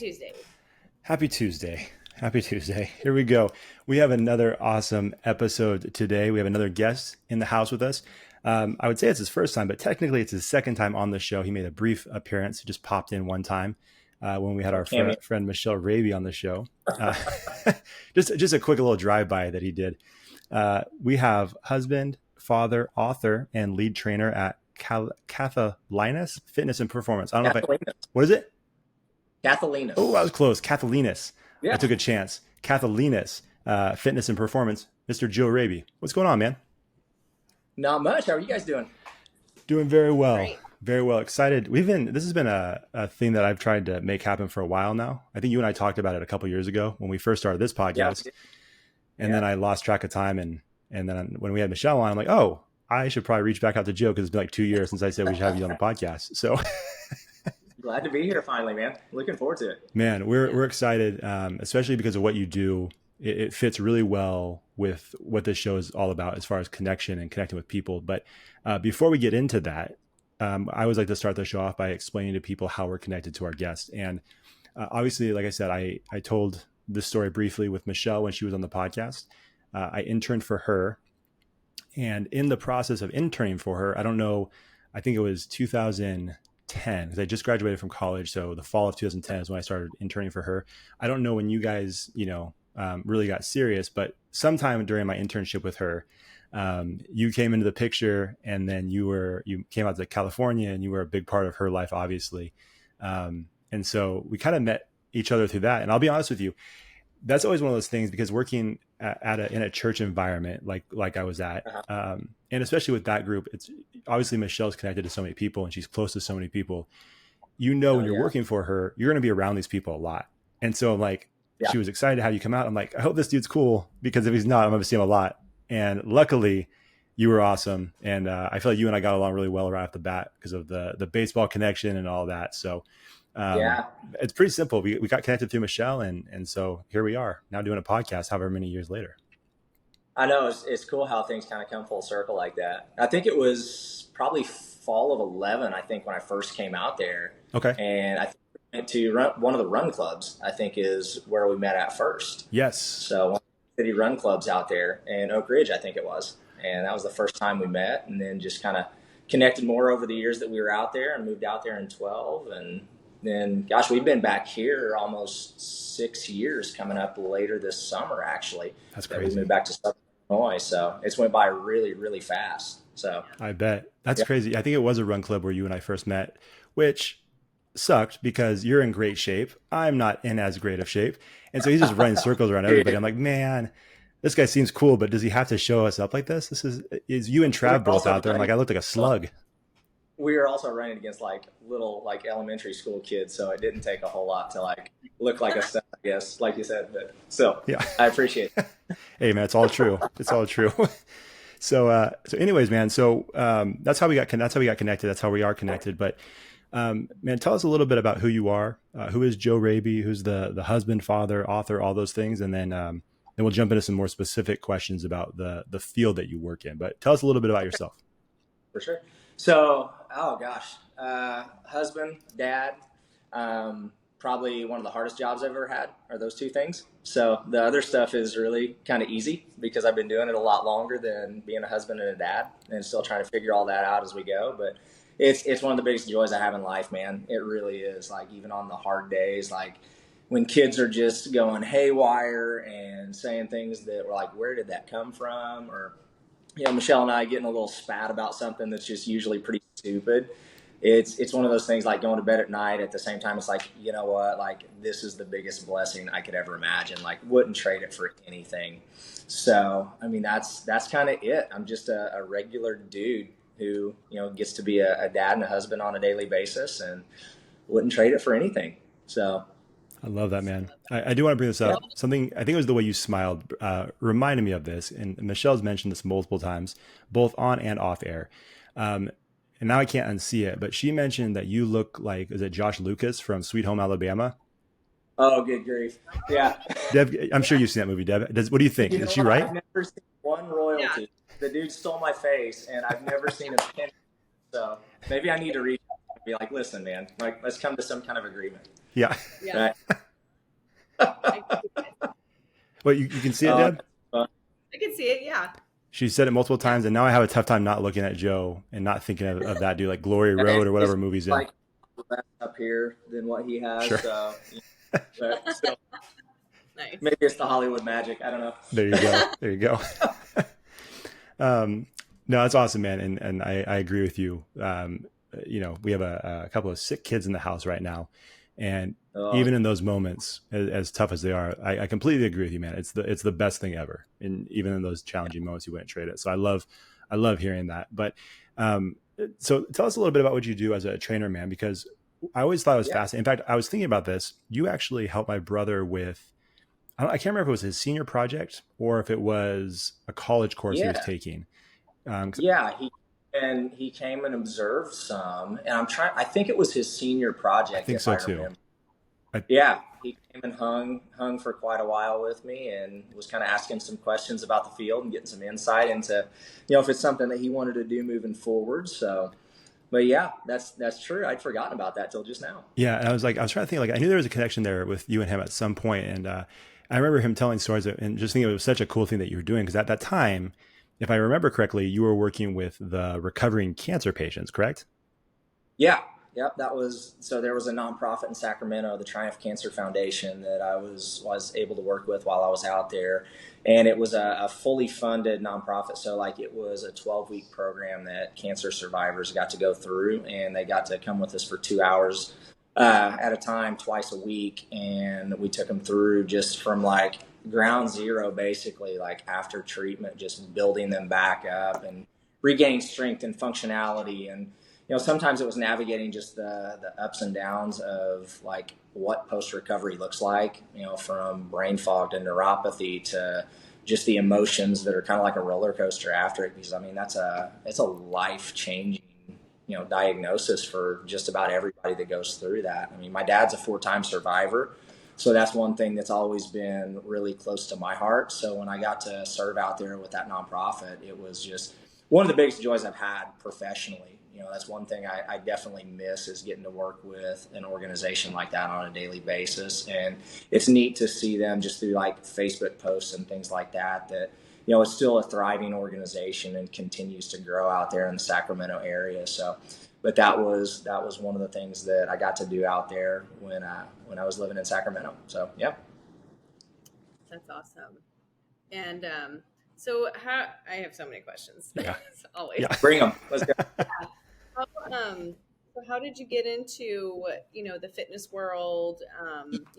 Tuesday. Happy Tuesday. Happy Tuesday. Here we go. We have another awesome episode today. We have another guest in the house with us. I would say it's his first time, but technically it's his second time on the show. He made a brief appearance. He just popped in one time when we had our friend Michelle Raby on the show. Just a quick little drive-by that he did. We have husband, father, author, and lead trainer at Kathalynas Fitness and Performance. I don't know what is it? Kathalynas. Oh, I was close. Kathalynas. Yeah. I took a chance. Kathalynas Fitness and Performance. Mr. Joe Raby. What's going on, man? Not much. How are you guys doing? Doing very well. Great. Very well. Excited. This has been a thing that I've tried to make happen for a while now. I think you and I talked about it a couple years ago when we first started this podcast. Yeah. And then I lost track of time. And then when we had Michelle on, I'm like, oh, I should probably reach back out to Joe because it's been like 2 years since I said we should have you on the podcast. So glad to be here finally, man. Looking forward to it. Man, we're excited, especially because of what you do. It fits really well with what this show is all about as far as connection and connecting with people. But before we get into that, I always like to start the show off by explaining to people how we're connected to our guests. And obviously, like I said, I told this story briefly with Michelle when she was on the podcast. I interned for her. And in the process of interning for her, I don't know, I think it was 2010, because I just graduated from college. So the fall of 2010 is when I started interning for her. I don't know when you guys, really got serious, but sometime during my internship with her, you came into the picture, and then you came out to California, and you were a big part of her life, obviously. And so we kind of met each other through that. And I'll be honest with you, that's always one of those things, because working in a church environment like I was at, and especially with that group, it's obviously Michelle's connected to so many people and she's close to so many people. When you're working for her, you're going to be around these people a lot. And so I'm like, she was excited to have you come out. I'm like, I hope this dude's cool, because if he's not, I'm going to see him a lot. And luckily, you were awesome. And I feel like you and I got along really well right off the bat because of the baseball connection and all that. So it's pretty simple. We got connected through Michelle, and so here we are now doing a podcast however many years later. I know it's cool how things kind of come full circle like that. I think it was probably fall of 11, I think, when I first came out there. Okay. And I think we went to one of the run clubs, I think, is where we met at first. Yes. So one of the city run clubs out there in Oak Ridge, I think it was. And that was the first time we met, and then just kind of connected more over the years that we were out there, and moved out there in 12. And then, gosh, we've been back here almost 6 years, coming up later this summer, actually. That's crazy. We moved back to Southern Illinois, so it's went by really, really fast. So I bet. That's crazy. I think it was a run club where you and I first met, which sucked because you're in great shape. I'm not in as great of shape. And so he's just running circles around everybody. I'm like, man, this guy seems cool, but does he have to show us up like this? This is you and Trav both out there. I'm like, I looked like a slug. We were also running against little elementary school kids, so it didn't take a whole lot to look like a stud, I guess, like you said. But still, yeah, I appreciate it. Hey man, it's all true. It's all true. So anyways, man, so that's how we got connected. That's how we are connected. But man, tell us a little bit about who you are. Who is Joe Raby? Who's the husband, father, author, all those things, and then we'll jump into some more specific questions about the field that you work in. But tell us a little bit about yourself. For sure. So, husband, dad, probably one of the hardest jobs I've ever had are those two things. So the other stuff is really kind of easy because I've been doing it a lot longer than being a husband and a dad, and still trying to figure all that out as we go. But it's one of the biggest joys I have in life, man. It really is. Even on the hard days, when kids are just going haywire and saying things that were like, where did that come from? Or, Michelle and I getting a little spat about something that's just usually pretty stupid. It's one of those things, like going to bed at night. At the same time, it's like, you know what? This is the biggest blessing I could ever imagine. Wouldn't trade it for anything. So, I mean, that's kind of it. I'm just a regular dude who, gets to be a dad and a husband on a daily basis, and wouldn't trade it for anything. So I love that, man. I do want to bring this up. Something, I think it was the way you smiled, reminded me of this. And Michelle's mentioned this multiple times, both on and off air. And now I can't unsee it, but she mentioned that you look like, is it Josh Lucas from Sweet Home Alabama? Oh, good grief. Yeah. Deb, I'm sure you've seen that movie, Deb. What do you think? Is she right? I've never seen one royalty. Yeah. The dude stole my face, and I've never seen a penny. So maybe I need to reach out and be like, listen, man, let's come to some kind of agreement. Yeah. Yeah. Right. I can see it. Well, you can see it, Oh, Deb. that's fun. I can see it. Yeah. She said it multiple Yeah. times, and now I have a tough time not looking at Joe and not thinking of that dude, like Glory Hey, Road or he's whatever movie's in. like less up here than what he has, Sure. so but still, Nice. maybe it's the Hollywood magic. I don't know. There you go. There you go. um, no, that's awesome, man, and I agree with you. We have a couple of sick kids in the house right now, and Oh, even in those moments, as tough as they are, I completely agree with you, man. It's the best thing ever, and even in those challenging moments, you wouldn't trade it. So I love hearing that. But so tell us a little bit about what you do as a trainer, man, because I always thought it was yeah, fascinating. In fact, I was thinking about this. You actually helped my brother with I can't remember if it was his senior project or if it was a college course he was yeah. taking. 'Cause Yeah, he came and observed some, and I think it was his senior I project, think if so I too. remember. I, Yeah, he came and hung for quite a while with me, and was kind of asking some questions about the field and getting some insight into, if it's something that he wanted to do moving forward. So, but yeah, that's true. I'd forgotten about that till just now. yeah, and I was trying to think, like, I knew there was a connection there with you and him at some point, and I remember him telling stories and just thinking it was such a cool thing that you were doing because at that time, if I remember correctly, you were working with the recovering cancer patients, correct? Yeah, yep. That was so. There was a nonprofit in Sacramento, the Triumph Cancer Foundation, that I was able to work with while I was out there, and it was a fully funded nonprofit. So like it was a 12-week program that cancer survivors got to go through, and they got to come with us for 2 hours at a time, twice a week, and we took them through just from like ground zero, basically, like after treatment, just building them back up and regaining strength and functionality and sometimes it was navigating just the ups and downs of like what post recovery looks like, from brain fog to neuropathy to just the emotions that are kind of like a roller coaster after it. Because I mean, it's a life changing, diagnosis for just about everybody that goes through that. I mean, my dad's a 4-time survivor. So that's one thing that's always been really close to my heart. So when I got to serve out there with that nonprofit, it was just one of the biggest joys I've had professionally. That's one thing I definitely miss is getting to work with an organization like that on a daily basis. And it's neat to see them just through like Facebook posts and things like that, it's still a thriving organization and continues to grow out there in the Sacramento area. So, but that was one of the things that I got to do out there when I was living in Sacramento. So, yeah. That's awesome. And so how I have so many questions. Yeah, As always. yeah. Bring them. Let's go. How, so how did you get into, the fitness world,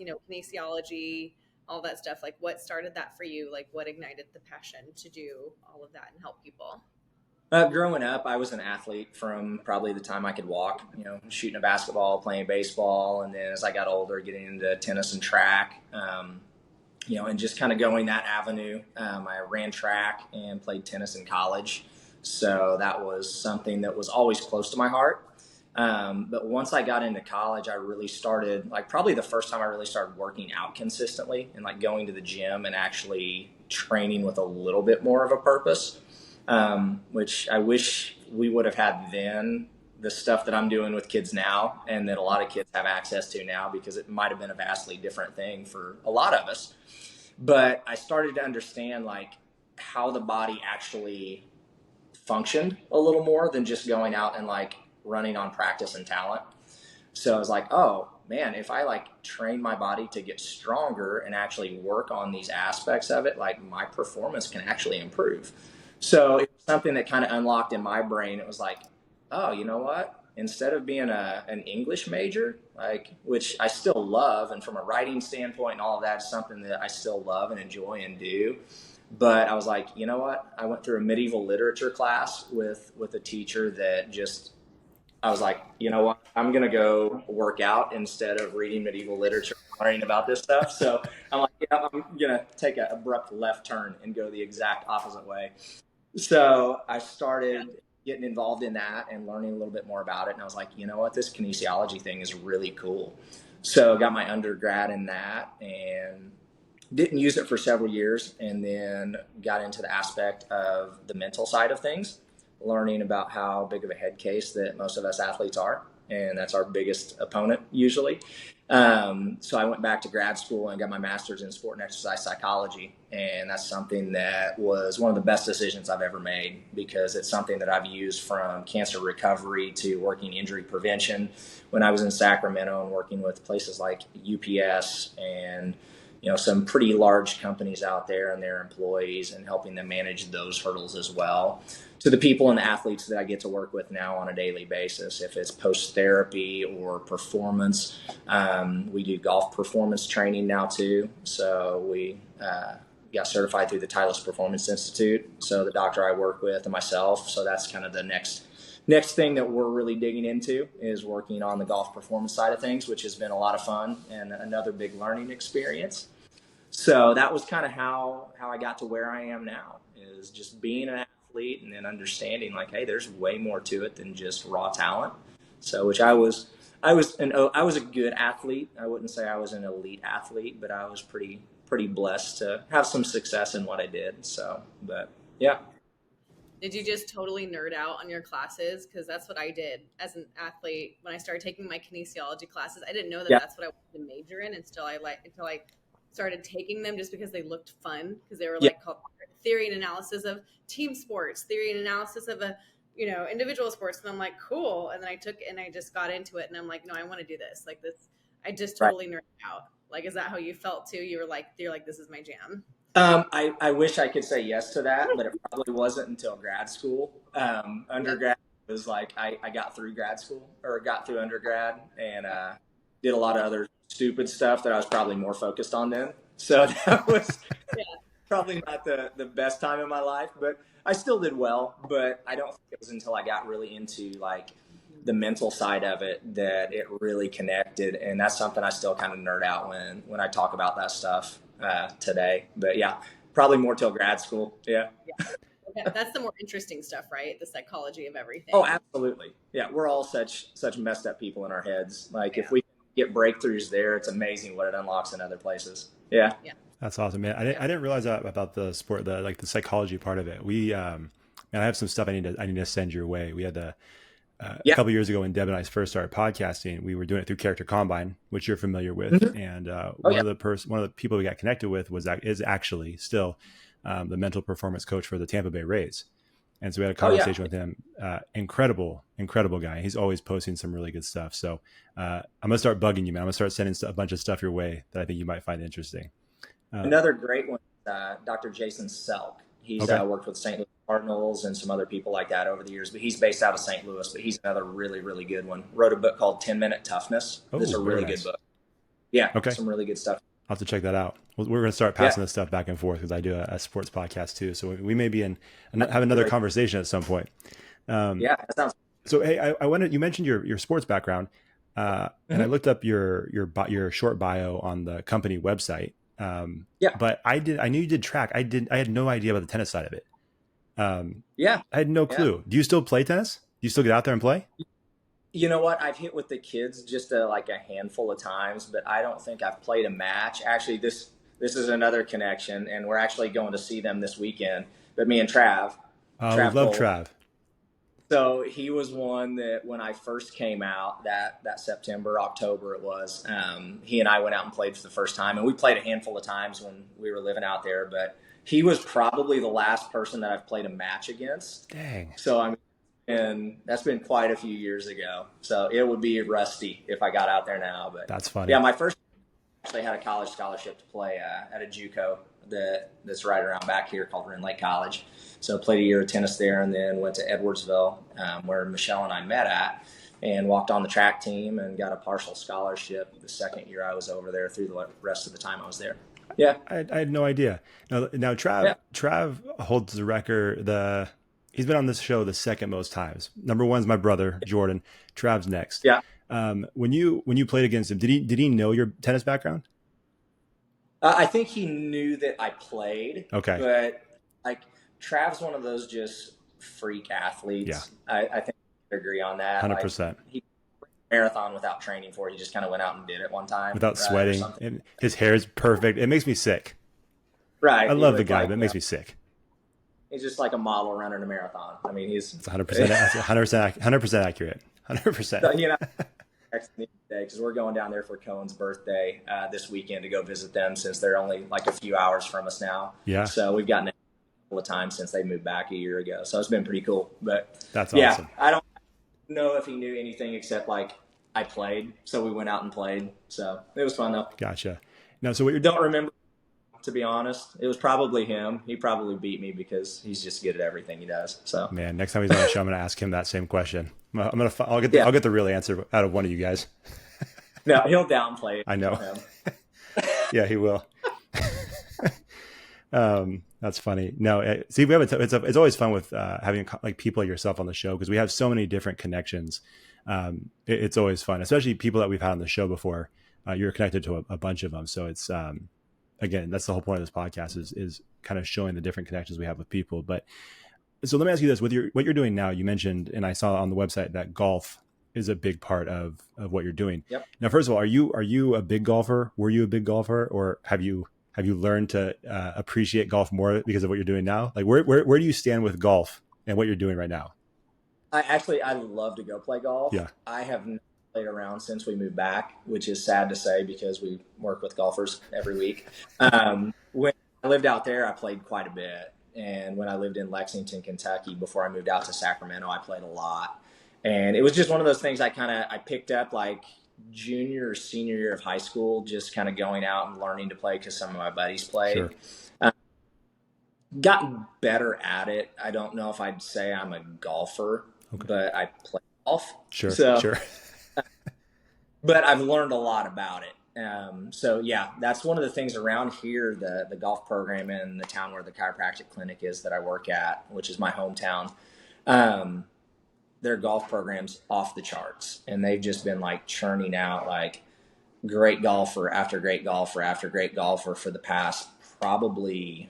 kinesiology, all that stuff? Like what started that for you? Like what ignited the passion to do all of that and help people? Growing up, I was an athlete from probably the time I could walk, shooting a basketball, playing baseball. And then as I got older, getting into tennis and track, and just kind of going that avenue. I ran track and played tennis in college. So that was something that was always close to my heart. But once I got into college, I really started, like probably the first time I really started working out consistently and like going to the gym and actually training with a little bit more of a purpose, which I wish we would have had then, the stuff that I'm doing with kids now and that a lot of kids have access to now, because it might have been a vastly different thing for a lot of us. But I started to understand like how the body actually functioned a little more than just going out and like running on practice and talent. So I was like, oh man, if I like train my body to get stronger and actually work on these aspects of it, like my performance can actually improve. So it was something that kind of unlocked in my brain. It was like, oh, you know what? Instead of being an English major, like, which I still love, and from a writing standpoint and all of that is something that I still love and enjoy and do. But I was like, you know what? I went through a medieval literature class with a teacher that just, I was like, you know what? I'm going to go work out instead of reading medieval literature and learning about this stuff. So I'm like, yeah, I'm going to take an abrupt left turn and go the exact opposite way. So I started getting involved in that and learning a little bit more about it. And I was like, you know what? This kinesiology thing is really cool. So got my undergrad in that and didn't use it for several years, and then got into the aspect of the mental side of things, learning about how big of a head case that most of us athletes are. and that's our biggest opponent usually. So I went back to grad school and got my master's in sport and exercise psychology. And that's something that was one of the best decisions I've ever made, because it's something that I've used from cancer recovery to working injury prevention when I was in Sacramento and working with places like UPS and, some pretty large companies out there and their employees, and helping them manage those hurdles as well, to the people and the athletes that I get to work with now on a daily basis. If it's post-therapy or performance, we do golf performance training now too. So we got certified through the Kathalynas Performance Institute. So the doctor I work with and myself. So that's kind of the next thing that we're really digging into, is working on the golf performance side of things, which has been a lot of fun and another big learning experience. So that was kind of how I got to where I am now, is just being an athlete and then understanding like, hey, there's way more to it than just raw talent. So, which I was a good athlete. I wouldn't say I was an elite athlete, but I was pretty blessed to have some success in what I did. So, but yeah. Did you just totally nerd out on your classes? Because that's what I did as an athlete when I started taking my kinesiology classes. I didn't know that that's what I wanted to major in until I started taking them, just because they looked fun, because they were called theory and analysis of team sports, theory and analysis of individual sports. And I'm like, cool. And then I just got into it, and I'm like, no, I want to do this. Like this, I just totally nerded out. Like, is that how you felt too? You're like, this is my jam. I wish I could say yes to that, but it probably wasn't until grad school. Undergrad was like, I got through grad school, or got through undergrad, and did a lot of other stupid stuff that I was probably more focused on then. So that was probably not the best time in my life, but I still did well. But I don't think it was until I got really into like the mental side of it that it really connected. And that's something I still kind of nerd out when I talk about that stuff today. But yeah, probably more till grad school. Yeah. That's the more interesting stuff, right? The psychology of everything. Oh, absolutely. Yeah. We're all such messed up people in our heads. Like if we get breakthroughs there, it's amazing what it unlocks in other places. Yeah. That's awesome, man. I didn't realize that about the sport, the psychology part of it. We, man, I have some stuff I need to send your way. We had a couple years ago when Deb and I first started podcasting, we were doing it through Character Combine, which you're familiar with. Mm-hmm. And one of the people we got connected with is actually still the mental performance coach for the Tampa Bay Rays. And so we had a conversation with him. Incredible guy. He's always posting some really good stuff. So I'm going to start bugging you, man. I'm going to start sending a bunch of stuff your way that I think you might find interesting. Another great one, Dr. Jason Selk. He's worked with St. Louis Cardinals and some other people like that over the years, but he's based out of St. Louis, but he's another really, really good one. Wrote a book called 10-Minute Toughness. This is a really good book. Yeah. Okay. Some really good stuff. I'll have to check that out. We're going to start passing this stuff back and forth, because I do a sports podcast too. So we may be have another conversation at some point. That sounds. So, hey, I wanted, you mentioned your sports background, and I looked up your short bio on the company website. But I knew you did track. I had no idea about the tennis side of it. I had no clue. Do you still play tennis? Do you still get out there and play? You know what? I've hit with the kids just a handful of times, but I don't think I've played a match. Actually, this is another connection, and we're actually going to see them this weekend. But me and Trav. I love Trav. So he was one that when I first came out, that September, October it was, he and I went out and played for the first time. And we played a handful of times when we were living out there. But he was probably the last person that I've played a match against. Dang. So, and that's been quite a few years ago. So it would be rusty if I got out there now. But that's funny. Yeah, my first actually had a college scholarship to play at a JUCO that's right around back here called Ren Lake College. So played a year of tennis there, and then went to Edwardsville, where Michelle and I met at, and walked on the track team and got a partial scholarship the second year I was over there through the rest of the time I was there. Yeah. I had no idea. Now Trav holds the record. He's been on this show the second most times. Number one's my brother, Jordan. Trav's next. Yeah. When you played against him, did he know your tennis background? I think he knew that I played. Okay. But Trav's one of those just freak athletes. Yeah. I think I agree on that. 100%. He marathon without training for it. He just kind of went out and did it one time. Without sweating. And his hair is perfect. It makes me sick. Right. I love the guy, but it makes me sick. He's just like a model running a marathon. I mean, it's 100% accurate. 100%. So, texted me today because we're going down there for Cohen's birthday this weekend to go visit them since they're only like a few hours from us now. Yeah. So we've gotten a couple of times since they moved back a year ago. So it's been pretty cool. But that's yeah, awesome. I don't know if he knew anything except like I played. So we went out and played. So it was fun though. Gotcha. Now, so what Don't remember, to be honest. It was probably him. He probably beat me because he's just good at everything he does. So man, next time he's on the show, I'm going to ask him that same question. I'll get the real answer out of one of you guys. No, he'll downplay it. I know. Yeah, he will. That's funny. No, see, we have it's always fun with having like people like yourself on the show because we have so many different connections. It's always fun, especially people that we've had on the show before. You're connected to a bunch of them, so it's again, that's the whole point of this podcast is kind of showing the different connections we have with people. But so let me ask you this: with what you're doing now, you mentioned, and I saw on the website that golf is a big part of what you're doing. Yep. Now, first of all, are you a big golfer? Were you a big golfer, or have you learned to appreciate golf more because of what you're doing now? Like, where do you stand with golf and what you're doing right now? I love to go play golf. Yeah. I have not played around since we moved back, which is sad to say because we work with golfers every week. When I lived out there, I played quite a bit. And when I lived in Lexington, Kentucky, before I moved out to Sacramento, I played a lot. And it was just one of those things I picked up like junior or senior year of high school, just kind of going out and learning to play because some of my buddies played. Sure. Gotten better at it. I don't know if I'd say I'm a golfer, but I play golf. Sure. But I've learned a lot about it. So yeah, that's one of the things around here, the golf program in the town where the chiropractic clinic is that I work at, which is my hometown. Their golf program's off the charts, and they've just been like churning out like great golfer after great golfer after great golfer for the past probably,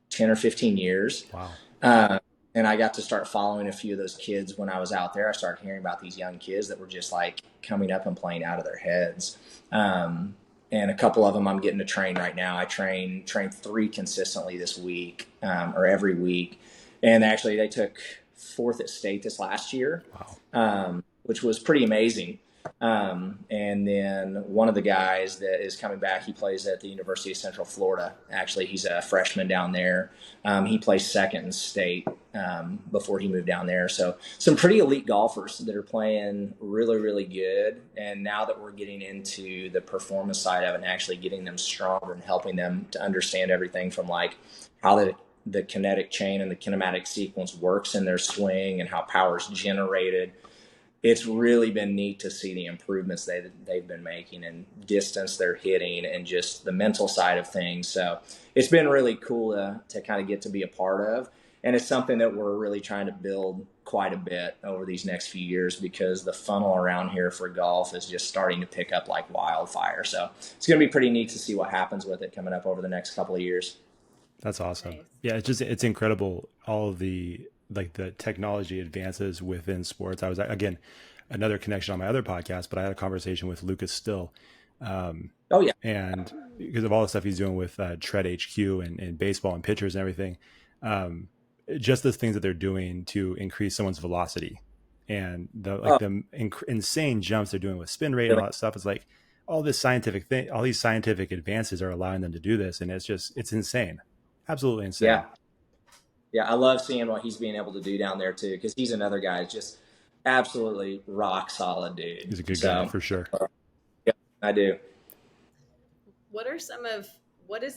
10 or 15 years. Wow. And I got to start following a few of those kids when I was out there. I started hearing about these young kids that were just like coming up and playing out of their heads. And a couple of them I'm getting to train right now. I train 3 consistently this week, or every week. And actually they took 4th at state this last year. Wow. Which was pretty amazing. And then one of the guys that is coming back, he plays at the University of Central Florida. Actually, he's a freshman down there. He placed 2nd in state before he moved down there. So some pretty elite golfers that are playing really, really good. And now that we're getting into the performance side of it and actually getting them stronger and helping them to understand everything from like how the kinetic chain and the kinematic sequence works in their swing and how power is generated. It's really been neat to see the improvements they've been making and distance they're hitting and just the mental side of things. So it's been really cool to kind of get to be a part of. And it's something that we're really trying to build quite a bit over these next few years because the funnel around here for golf is just starting to pick up like wildfire. So it's going to be pretty neat to see what happens with it coming up over the next couple of years. That's awesome. Nice. Yeah, it's incredible. All of the technology advances within sports. I was, again, another connection on my other podcast, but I had a conversation with Lucas Still. Oh yeah. And because of all the stuff he's doing with Tread HQ and baseball and pitchers and everything, just the things that they're doing to increase someone's velocity and the insane jumps they're doing with spin rate and all that stuff. It's like all these scientific advances are allowing them to do this. And it's insane. Absolutely insane. Yeah. Yeah. I love seeing what he's being able to do down there too. Cause he's another guy just absolutely rock solid dude. He's a good guy for sure. Yeah, I do. What is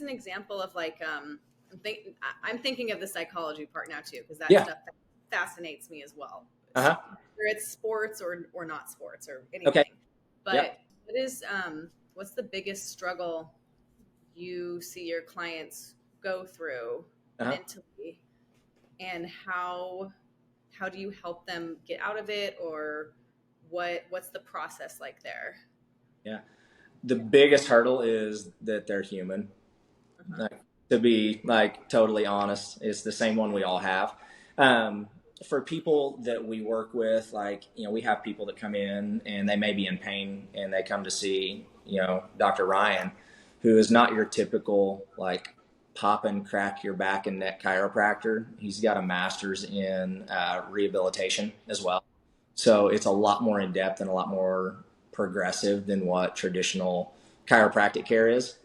an example of like, I'm thinking of the psychology part now too, because that stuff fascinates me as well. Uh-huh. Whether it's sports or not sports or anything. Okay. But what's the biggest struggle you see your clients go through mentally, and how do you help them get out of it, or what's the process like there? Yeah. The biggest hurdle is that they're human. Like, to be like totally honest, it's the same one we all have. For people that we work with, like, we have people that come in and they may be in pain and they come to see, Dr. Ryan, who is not your typical like pop and crack your back and neck chiropractor. He's got a master's in rehabilitation as well. So it's a lot more in depth and a lot more progressive than what traditional chiropractic care is.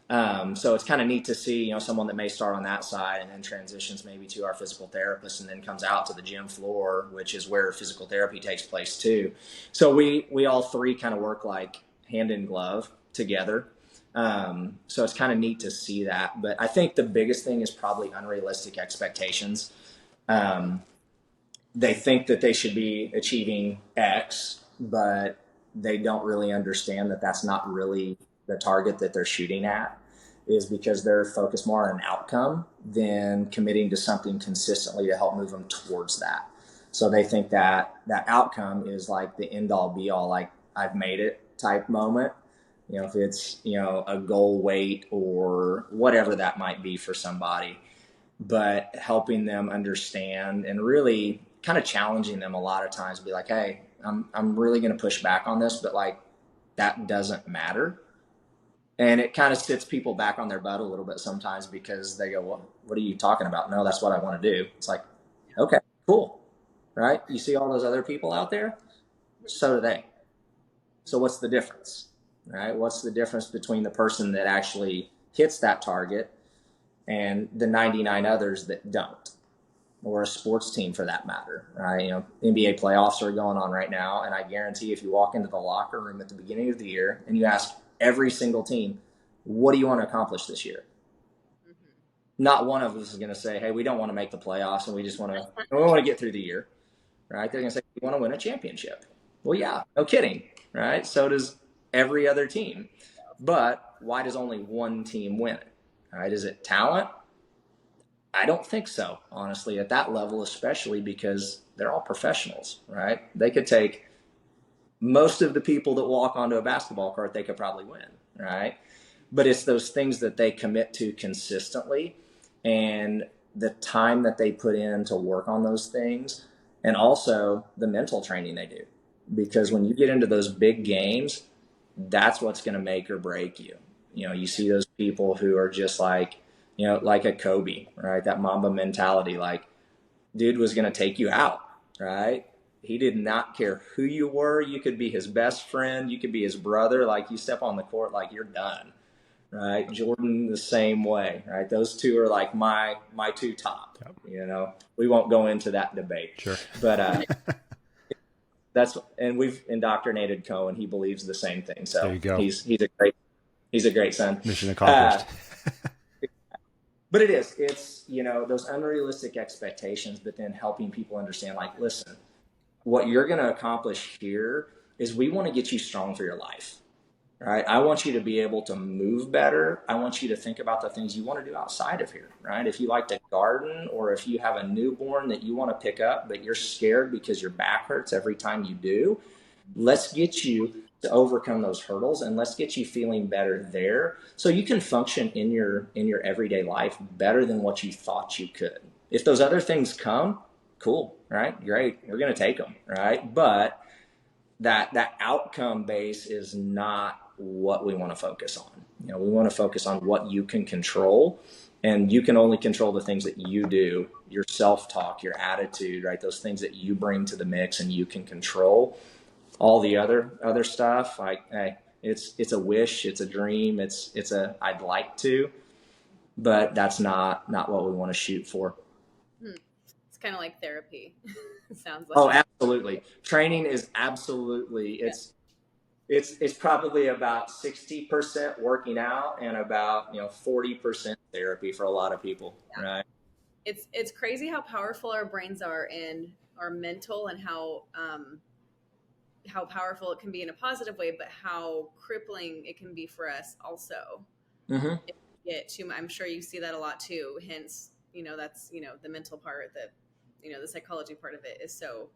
So it's kind of neat to see, someone that may start on that side and then transitions maybe to our physical therapist and then comes out to the gym floor, which is where physical therapy takes place too. So we all three kind of work like hand in glove together. So it's kind of neat to see that. But I think the biggest thing is probably unrealistic expectations. They think that they should be achieving X, but they don't really understand that that's not really the target that they're shooting at, is because they're focused more on an outcome than committing to something consistently to help move them towards that. So they think that that outcome is like the end all be all, like I've made it type moment. If it's, a goal weight or whatever that might be for somebody, but helping them understand and really kind of challenging them a lot of times, be like, hey, I'm really going to push back on this, but like that doesn't matter. And it kind of sits people back on their butt a little bit sometimes, because they go, well, what are you talking about? No, that's what I want to do. It's like, okay, cool. Right. You see all those other people out there? So do they. So what's the difference? Right? What's the difference between the person that actually hits that target and the 99 others that don't, or a sports team for that matter, right? NBA playoffs are going on right now, and I guarantee if you walk into the locker room at the beginning of the year and you ask every single team, what do you want to accomplish this year? Mm-hmm. Not one of us is going to say, hey, we don't want to make the playoffs and we want to get through the year, right? They're going to say, we want to win a championship. Well, yeah, no kidding, right? So does every other team. But why does only one team win it? Right? Is it talent? I don't think so, honestly, at that level, especially because they're all professionals, right? They could take most of the people that walk onto a basketball court, they could probably win, right? But it's those things that they commit to consistently and the time that they put in to work on those things, and also the mental training they do. Because when you get into those big games, that's what's going to make or break you. You see those people who are just like, like a Kobe, right? That Mamba mentality, like dude was going to take you out, right? He did not care who you were. You could be his best friend. You could be his brother. Like you step on the court, like you're done, right? Jordan the same way, right? Those two are like my two top, we won't go into that debate. Sure. But, and we've indoctrinated Cohen. He believes the same thing. So there you go. He's a great son. Mission accomplished. But it's, those unrealistic expectations, but then helping people understand, like, listen, what you're going to accomplish here is we want to get you strong for your life, right? I want you to be able to move better. I want you to think about the things you want to do outside of here, right? If you like to garden, or if you have a newborn that you want to pick up, but you're scared because your back hurts every time you do, let's get you to overcome those hurdles, and let's get you feeling better there so you can function in your everyday life better than what you thought you could. If those other things come, cool, right? Great. We're going to take them, right? But that outcome base is not what we want to focus on. We want to focus on what you can control, and you can only control the things that you do, your self-talk, your attitude, right? Those things that you bring to the mix and you can control. All the other stuff, like, hey, it's a wish, it's a dream, it's a I'd like to, but that's not what we want to shoot for. It's kind of like therapy. It sounds like. Oh, absolutely. Training is absolutely it's probably about 60% working out and about 40% therapy for a lot of people, right? It's crazy how powerful our brains are and our mental, and how powerful it can be in a positive way, but how crippling it can be for us also. Mm-hmm. If you get too much, I'm sure you see that a lot too. Hence, that's, the mental part, that, the psychology part of it is so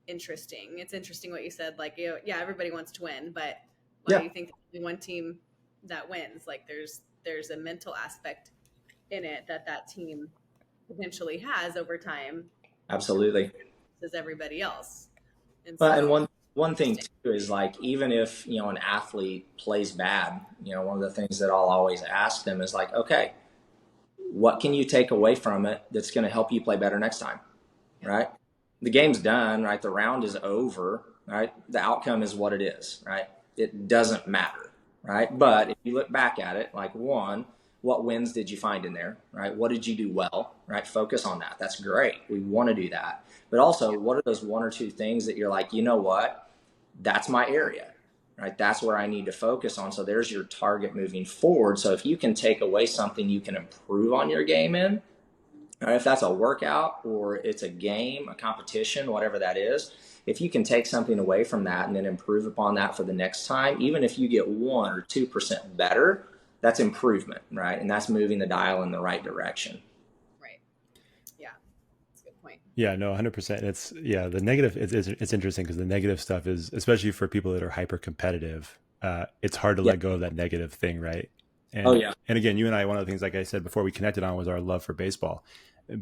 interesting. It's interesting what you said, like, everybody wants to win, but why do you think there's only one team that wins? Like there's a mental aspect in it that team potentially has over time. Absolutely. As everybody else. And one thing too is, like, even if an athlete plays bad, one of the things that I'll always ask them is, like, okay, what can you take away from it that's going to help you play better next time, right? the game's done, right? The round is over, right? The outcome is what it is, right? It doesn't matter, right? But if you look back at it, like, one, what wins did you find in there, right? What did you do well, right? Focus on that. That's great. We want to do that. But also, what are those one or two things that you're like, you know what? That's my area, right? That's where I need to focus on. So there's your target moving forward. So if you can take away something you can improve on your game in, right, if that's a workout or it's a game, a competition, whatever that is, if you can take something away from that and then improve upon that for the next time, even if you get 1 or 2% better, that's improvement, right? And that's moving the dial in the right direction. Right. Yeah. That's a good point. Yeah, no, 100%. It's the negative. It's interesting because the negative stuff is, especially for people that are hyper competitive, it's hard to Yeah. let go of that negative thing, right? Oh, And yeah. and again, you and I, one of the things, like I said before, we connected on was our love for baseball.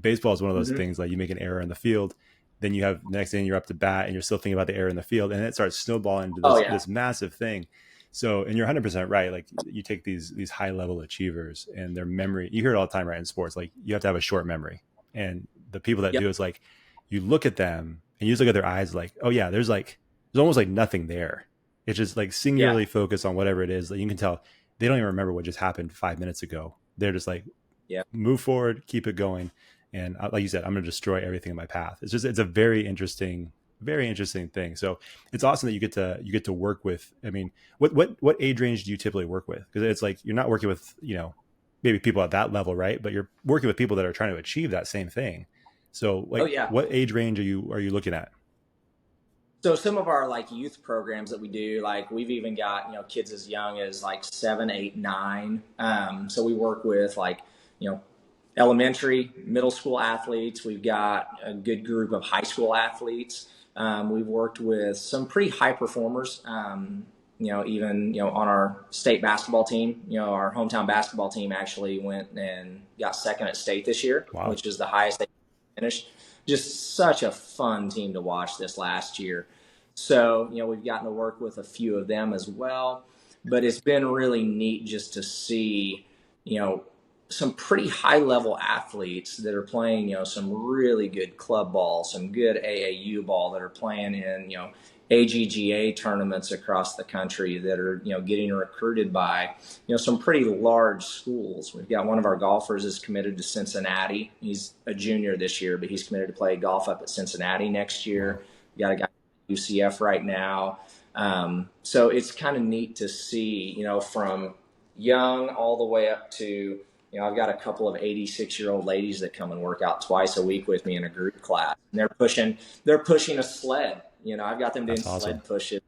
Baseball is one of those Mm-hmm. things, like you make an error in the field, then you have the next thing you're up to bat and you're still thinking about the error in the field, and it starts snowballing into Oh, this yeah. this massive thing. So, and you're 100% right. Like you take these high level achievers and their memory. You hear it all the time, right? In sports, like you have to have a short memory, and the people that Yep. do, it's like you look at them and you just look at their eyes, like, oh yeah, there's almost like nothing there. It's just like Yeah. singularly focused on whatever it is. Like you can tell they don't even remember what just happened 5 minutes ago. They're just like, Yeah. move forward, keep it going. And like you said, I'm going to destroy everything in my path. It's a very interesting thing. So it's awesome that you get to work with, I mean, what age range do you typically work with? Because it's like, you're not working with, maybe people at that level, right? But you're working with people that are trying to achieve that same thing. So Oh, like, yeah. what age range are you looking at? So some of our like youth programs that we do, like we've even got, kids as young as like 7, 8, 9. So we work with like, you know, elementary, middle school athletes. We've got a good group of high school athletes. We've worked with some pretty high performers. Even on our state basketball team. Our hometown basketball team actually went and got second at state this year, Wow. which is the highest they finished. Just such a fun team to watch this last year. So we've gotten to work with a few of them as well. But it's been really neat just to see, you know, some pretty high level athletes that are playing, some really good club ball, some good AAU ball, that are playing in, AGGA tournaments across the country, that are, getting recruited by, some pretty large schools. We've got one of our golfers is committed to Cincinnati. He's a junior this year, but he's committed to play golf up at Cincinnati next year. We got a guy at UCF right now. So it's kind of neat to see, from young all the way up to, I've got a couple of 86-year-old ladies that come and work out twice a week with me in a group class. And they're pushing a sled. I've got them doing That's awesome. sled pushes,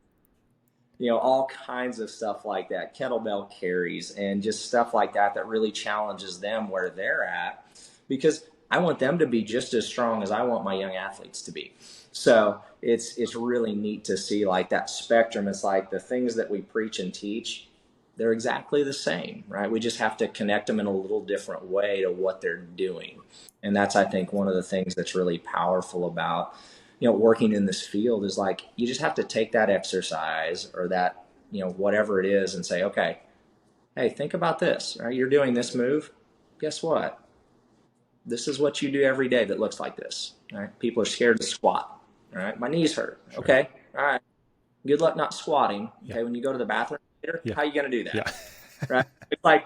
all kinds of stuff like that, kettlebell carries, and just stuff like that that really challenges them where they're at, because I want them to be just as strong as I want my young athletes to be. So it's really neat to see like that spectrum. It's like the things that we preach and teach, they're exactly the same, right? We just have to connect them in a little different way to what they're doing. And that's, I think, one of the things that's really powerful about, working in this field, is like, you just have to take that exercise or that, whatever it is, and say, okay, hey, think about this, right? You're doing this move. Guess what? This is what you do every day that looks like this, right? People are scared to squat, right? My knees hurt. Sure. Okay. All right. Good luck not squatting. Okay. Yeah. When you go to the bathroom later, Yeah. how are you going to do that? Yeah. Right. It's like,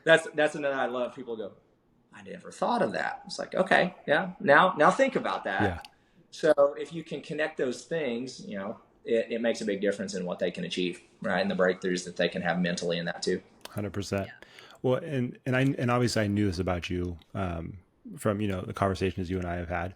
that's another, I love people go, I never thought of that. It's like, okay, yeah. Now think about that. Yeah. So if you can connect those things, it makes a big difference in what they can achieve, right? And the breakthroughs that they can have mentally in that too. 100%. Well, and obviously I knew this about you from the conversations you and I have had,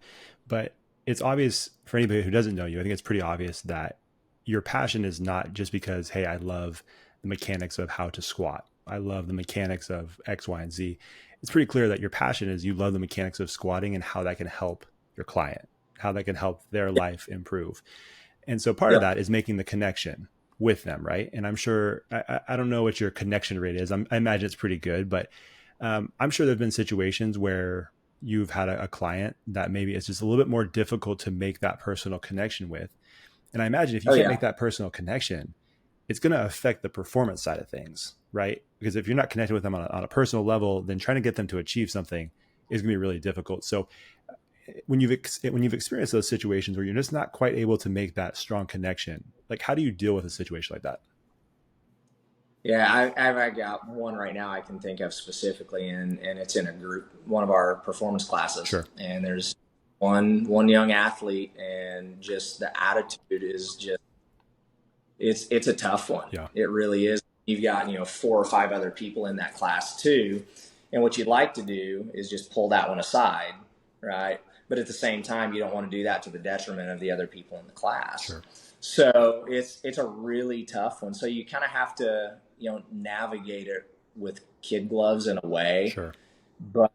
but it's obvious for anybody who doesn't know you. I think it's pretty obvious that your passion is not just because, hey, I love the mechanics of how to squat, I love the mechanics of X, Y, and Z. It's pretty clear that your passion is you love the mechanics of squatting and how that can help your client, how that can help their life improve. And so part of that is making the connection with them, right? And I'm sure, I don't know what your connection rate is. I imagine it's pretty good, but I'm sure there've been situations where you've had a client that maybe it's just a little bit more difficult to make that personal connection with. And I imagine if you can't make that personal connection, it's going to affect the performance side of things, right? Because if you're not connected with them on a personal level, then trying to get them to achieve something is going to be really difficult. So when you've experienced those situations where you're just not quite able to make that strong connection, like how do you deal with a situation like that? Yeah, I've got one right now I can think of specifically, and it's in a group, one of our performance classes. Sure. And there's one young athlete, and just the attitude is just it's a tough one. Yeah. It really is. You've got 4 or 5 other people in that class too, and what you'd like to do is just pull that one aside, right? But at the same time, you don't want to do that to the detriment of the other people in the class. Sure. So it's a really tough one. So you kind of have to navigate it with kid gloves in a way, Sure. but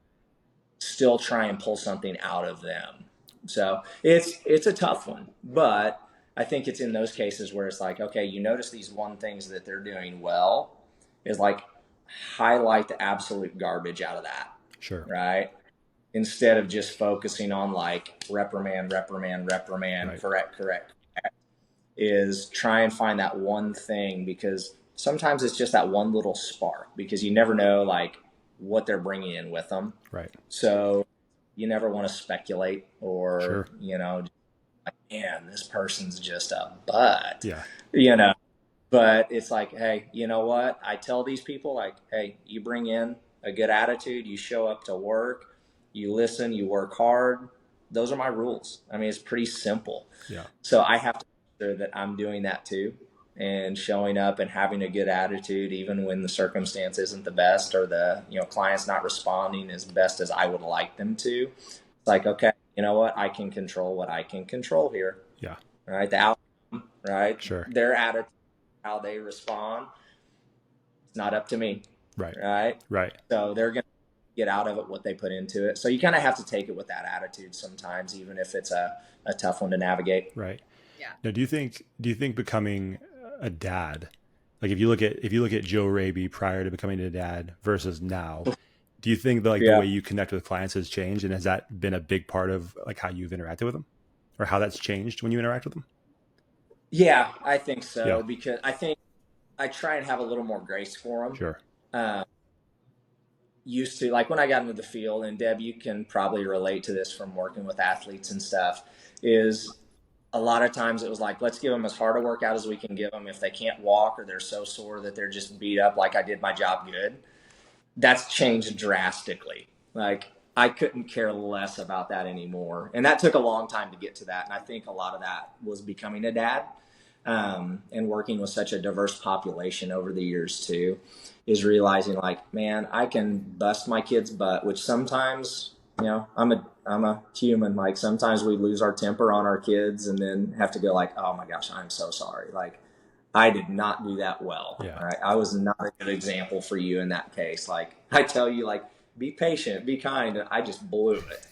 still try and pull something out of them. So it's a tough one, but I think it's in those cases where it's like, okay, you notice these one things that they're doing well, is like highlight the absolute garbage out of that. Sure. Right. Instead of just focusing on like reprimand, right. correct, is try and find that one thing, because sometimes it's just that one little spark, because you never know like what they're bringing in with them. Right. So you never want to speculate or, Sure. like, man, this person's just a butt, Yeah. but it's like, hey, you know what? I tell these people like, hey, you bring in a good attitude, you show up to work, you listen, you work hard. Those are my rules. I mean, it's pretty simple. Yeah. So I have to make sure that I'm doing that too, and showing up and having a good attitude, even when the circumstance isn't the best, or the, client's not responding as best as I would like them to. It's like, okay, you know what? I can control what I can control here. Yeah. Right. The outcome, right? Sure. Their attitude, how they respond, it's not up to me. Right. Right. Right. So they're going to get out of it what they put into it. So you kind of have to take it with that attitude sometimes, even if it's a tough one to navigate. Right. Yeah. Now, do you think becoming a dad, like if you look at Joe Raby prior to becoming a dad versus now, do you think that the way you connect with clients has changed, and has that been a big part of like how you've interacted with them, or how that's changed when you interact with them? Yeah, I think so, because I think I try and have a little more grace for them. Sure. Used to, like when I got into the field, and Deb, you can probably relate to this from working with athletes and stuff, is a lot of times it was like, let's give them as hard a workout as we can give them. If they can't walk, or they're so sore that they're just beat up, like I did my job good. That's changed drastically. Like I couldn't care less about that anymore. And that took a long time to get to that. And I think a lot of that was becoming a dad, and working with such a diverse population over the years too, is realizing like, man, I can bust my kid's butt, which sometimes, I'm a human. Like sometimes we lose our temper on our kids and then have to go like, oh my gosh, I'm so sorry. Like I did not do that well. Yeah. Right. I was not a good example for you in that case. Like I tell you, like, be patient, be kind. And I just blew it.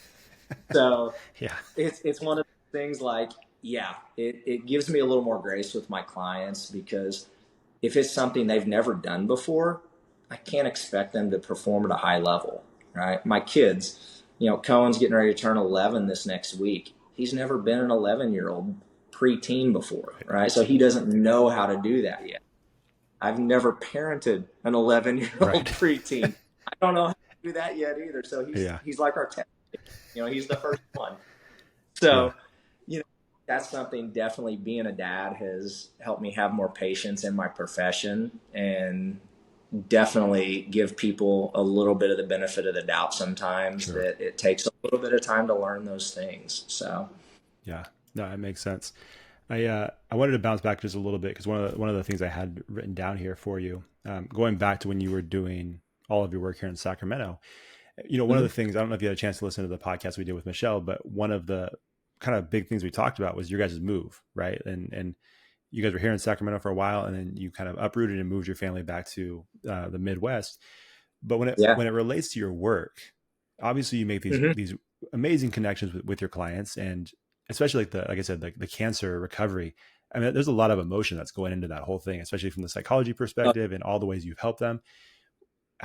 So yeah, it's one of the things like, it gives me a little more grace with my clients, because if it's something they've never done before, I can't expect them to perform at a high level, right? My kids, Cohen's getting ready to turn 11 this next week. He's never been an 11-year-old preteen before, right? So he doesn't know how to do that yet. I've never parented an 11-year-old preteen. I don't know how to do that yet either. So he's like our test. He's the first one. So, that's something definitely being a dad has helped me have more patience in my profession, and definitely give people a little bit of the benefit of the doubt sometimes. Sure. That it takes a little bit of time to learn those things. So, yeah, no, that makes sense. I wanted to bounce back just a little bit, because one of the things I had written down here for you, going back to when you were doing all of your work here in Sacramento, one of the things, I don't know if you had a chance to listen to the podcast we did with Michelle, but one of the kind of big things we talked about was your guys' move, right? And you guys were here in Sacramento for a while, and then you kind of uprooted and moved your family back to the Midwest. But when it relates to your work, obviously you make these amazing connections with your clients, and especially like I said, like the cancer recovery. I mean, there's a lot of emotion that's going into that whole thing, especially from the psychology perspective and all the ways you've helped them.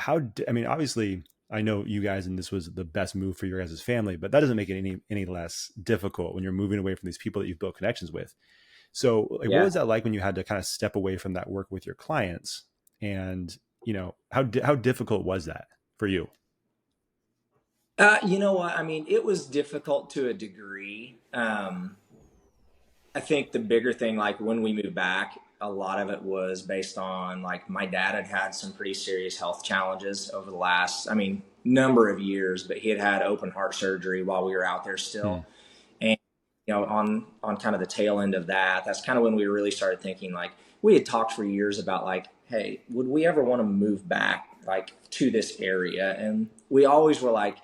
Obviously, I know you guys, and this was the best move for your guys' family, but that doesn't make it any less difficult when you're moving away from these people that you've built connections with. So what was that like when you had to kind of step away from that work with your clients? And, how difficult was that for you? You know what? I mean, it was difficult to a degree. I think the bigger thing, like when we moved back, a lot of it was based on like my dad had had some pretty serious health challenges over the last, I mean, number of years, but he had had open heart surgery while we were out there Hmm. still. And, on kind of the tail end of that, that's kind of when we really started thinking like, we had talked for years about like, hey, would we ever want to move back like to this area? And we always were like,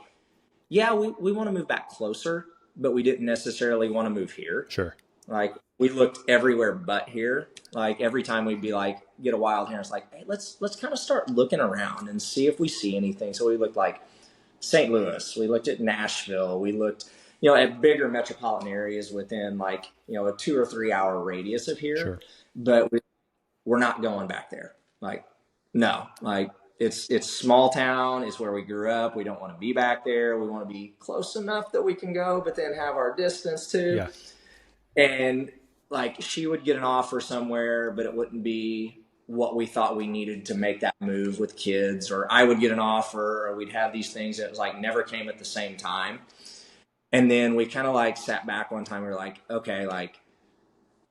yeah, we want to move back closer, but we didn't necessarily want to move here. Sure. Like we looked everywhere but here. Like every time we'd be like, get a wild hair, it's like, hey, let's kind of start looking around and see if we see anything. So we looked like St. Louis, we looked at Nashville, we looked, at bigger metropolitan areas within like, a 2 or 3 hour radius of here. Sure. But we're not going back there. Like, no, like it's small town. It's where we grew up. We don't want to be back there. We want to be close enough that we can go, but then have our distance too. Yeah. And like she would get an offer somewhere, but it wouldn't be what we thought we needed to make that move with kids. Or I would get an offer, or we'd have these things that was like never came at the same time. And then we kind of like sat back one time. We were like, okay, like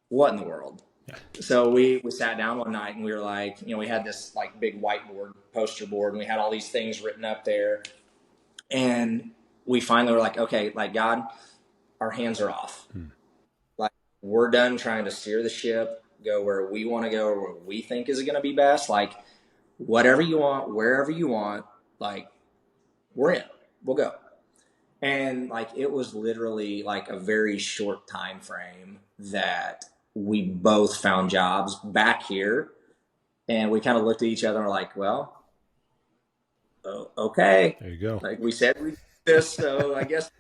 what in the world? Yeah. So we sat down one night and we were like, we had this like big whiteboard poster board and we had all these things written up there. And we finally were like, okay, like God, our hands are off. Like we're done trying to steer the ship, go where we want to go, or where we think is going to be best. Like whatever you want, wherever you want, like we're in, we'll go. And like it was literally like a very short time frame that we both found jobs back here. And we kind of looked at each other and were like, well, okay. There you go. Like we said we did this, so I guess.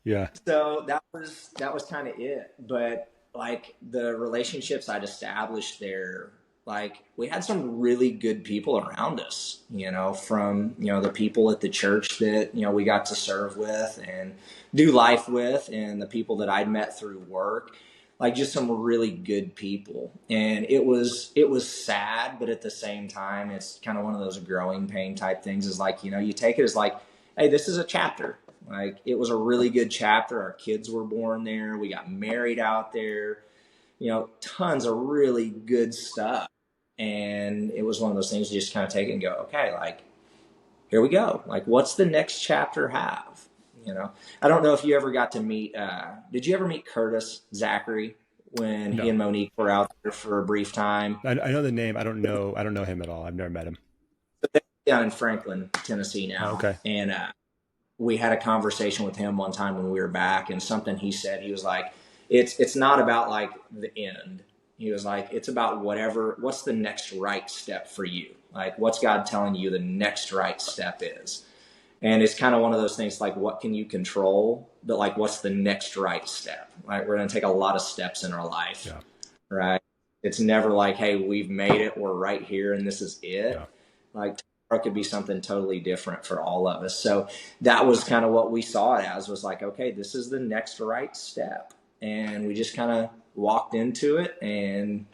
Yeah. So that was kind of it. But like the relationships I'd established there, like we had some really good people around us, from, the people at the church that, we got to serve with and do life with, and the people that I'd met through work, like just some really good people. And it was sad, but at the same time, it's kind of one of those growing pain type things is like, you take it as like, hey, this is a chapter. Like it was a really good chapter. Our kids were born there. We got married out there, tons of really good stuff. And it was one of those things you just kind of take it and go, okay, like, here we go. Like, what's the next chapter have? I don't know if you ever got to meet, did you ever meet Curtis Zachary when he No. and Monique were out there for a brief time? I know the name. I don't know him at all. I've never met him. Down in Franklin, Tennessee Oh, now. okay. And we had a conversation with him one time when we were back, and something he said, he was like, it's not about like the end. He was like, it's about what's the next right step for you? Like, what's God telling you the next right step is? And it's kind of one of those things like, what can you control? But like, what's the next right step? Like, we're going to take a lot of steps in our life, Yeah. right? It's never like, hey, we've made it. We're right here and this is it. Yeah. Like, tomorrow could be something totally different for all of us. So that was kind of what we saw it as, was like, okay, this is the next right step. And we just kind of walked into it. And,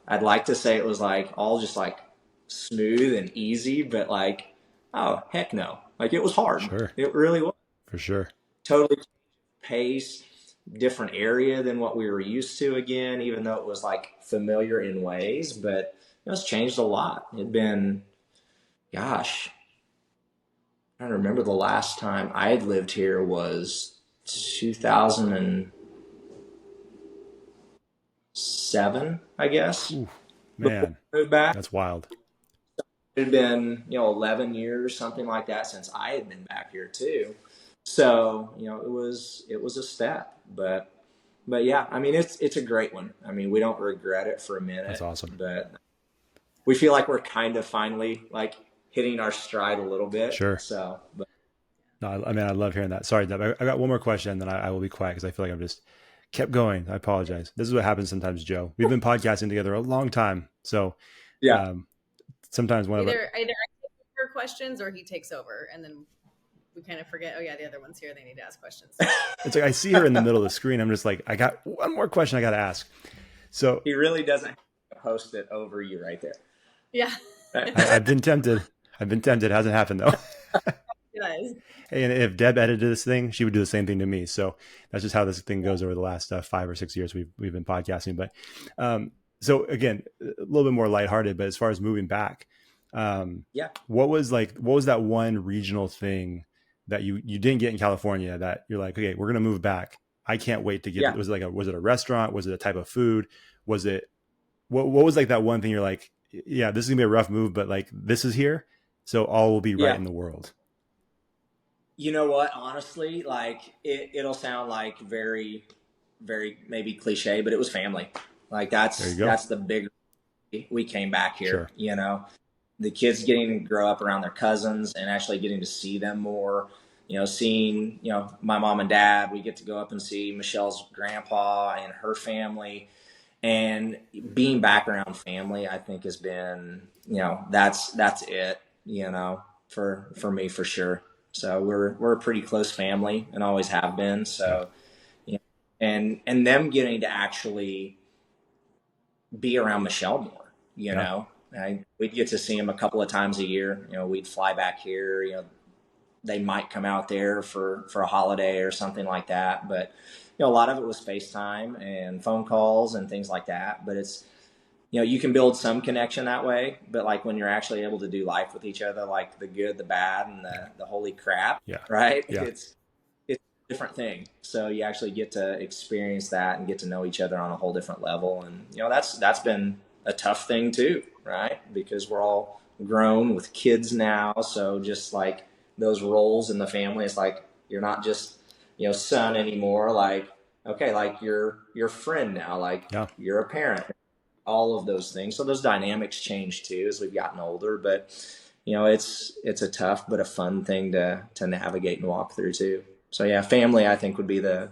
I'd like to say it was like all just like smooth and easy, but like, oh, heck no. Like it was hard. Sure. It really was. For sure. Totally pace, different area than what we were used to again, even though it was like familiar in ways, but it's changed a lot. It'd been, gosh, I don't remember the last time I had lived here was 2007, I guess. Ooh, man, Moved back. that's wild. It had been, 11 years, something like that, since I had been back here too. So, it was a step, but yeah, I mean, it's a great one. I mean, we don't regret it for a minute. That's awesome. But we feel like we're kind of finally like hitting our stride a little bit. Sure. So, but No, I mean, I love hearing that. Sorry, Deb, I got one more question, and then I will be quiet because I feel like I've just kept going. I apologize. This is what happens sometimes, Joe. We've been podcasting together a long time, so yeah. Sometimes one Either of I take over questions or he takes over, and then we kind of forget. Oh yeah, the other one's here. They need to ask questions. it's like I see her in the middle of the screen. I'm just like, I got one more question I got to ask. So He really doesn't have to post it over you right there. Yeah. I've been tempted. It hasn't happened though. does. And if Deb edited this thing, she would do the same thing to me. So that's just how this thing goes over the last 5 or 6 years we've been podcasting. But so again, a little bit more lighthearted. But as far as moving back, what was that one regional thing that you didn't get in California that you're like, okay, we're gonna move back. I can't wait to get. Yeah. Was it a restaurant? Was it a type of food? Was it what was like that one thing you're like, yeah, this is gonna be a rough move, but like this is here, so all will be right in the world. You know what? Honestly, like it'll sound like very, very maybe cliche, but it was family. Like that's the big. We came back here. Sure. You know, the kids getting to grow up around their cousins and actually getting to see them more. You know, seeing my mom and dad. We get to go up and see Michelle's grandpa and her family, and being back around family, I think has been that's it. For me for sure. So we're a pretty close family and always have been. So, and them getting to actually be around Michelle more, we'd get to see him a couple of times a year. We'd fly back here, they might come out there for a holiday or something like that. But, a lot of it was FaceTime and phone calls and things like that. But it's, you can build some connection that way, but like when you're actually able to do life with each other, like the good, the bad, and the holy crap, right? Yeah. It's a different thing. So you actually get to experience that and get to know each other on a whole different level. And, that's been a tough thing too, right? Because we're all grown with kids now. So just like those roles in the family, it's like, you're not just, son anymore. Like, okay, like you're your friend now, like you're a parent. All of those things. So those dynamics change too as we've gotten older, but it's a tough but a fun thing to navigate and walk through too. So yeah, family I think would be the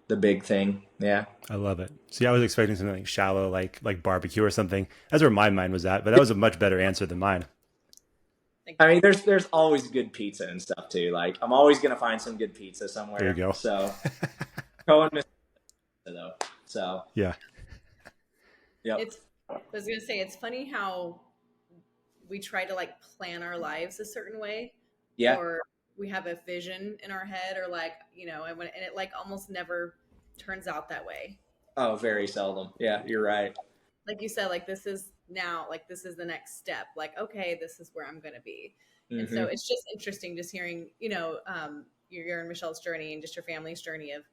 big thing. Yeah. I love it. See, I was expecting something like shallow, like barbecue or something. That's where my mind was at, but that was a much better answer than mine. I mean, there's always good pizza and stuff too. Like I'm always gonna find some good pizza somewhere. There you go. So Cohen though. So yeah. Yep. I was gonna say, it's funny how we try to like plan our lives a certain way, or we have a vision in our head, or like and it like almost never turns out that way. Oh, very seldom. Yeah, you're right. Like you said, like this is the next step. Like, okay, this is where I'm gonna be, and so it's just interesting just hearing your and Michelle's journey and just your family's journey of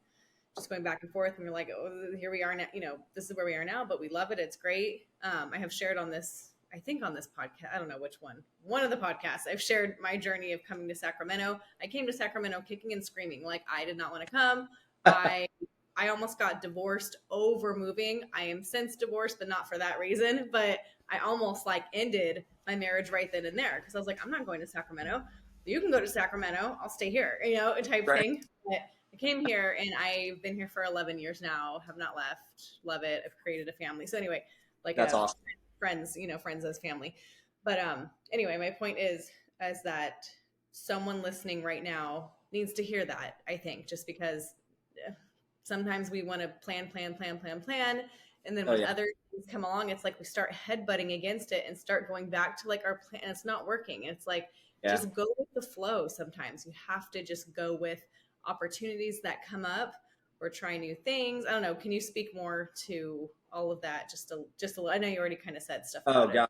just going back and forth, and we're like, oh, here we are now, this is where we are now, but we love it. It's great. I have shared on this podcast, I don't know which one of the podcasts, I've shared my journey of coming to Sacramento. I came to Sacramento kicking and screaming. Like, I did not want to come. I almost got divorced over moving. I am since divorced, but not for that reason. But I almost like ended my marriage right then and there. Cause I was like, I'm not going to Sacramento. You can go to Sacramento. I'll stay here, type thing. But I came here and I've been here for 11 years now, have not left, love it. I've created a family. So anyway, like that's awesome. Friends, friends as family. But anyway, my point is that someone listening right now needs to hear that, I think, just because sometimes we want to plan. And then when other things come along, it's like we start headbutting against it and start going back to like our plan. And it's not working. It's like, just go with the flow. Sometimes you have to just go with opportunities that come up or try new things. I don't know. Can you speak more to all of that? Just a little, I know you already kind of said stuff. God.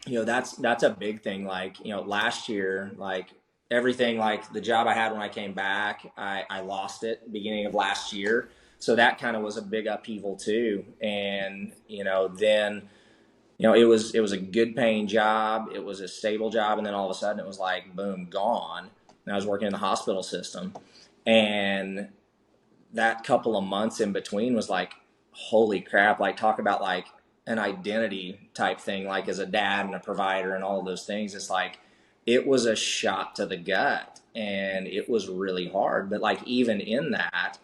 That's a big thing. Like, last year, like everything, like the job I had when I came back, I lost it beginning of last year. So that kind of was a big upheaval too. And, then, it was a good paying job. It was a stable job. And then all of a sudden it was like, boom, gone. And I was working in the hospital system, and that couple of months in between was like, holy crap. Like, talk about like an identity type thing, like as a dad and a provider and all of those things. It's like, it was a shot to the gut and it was really hard. But like, even in that,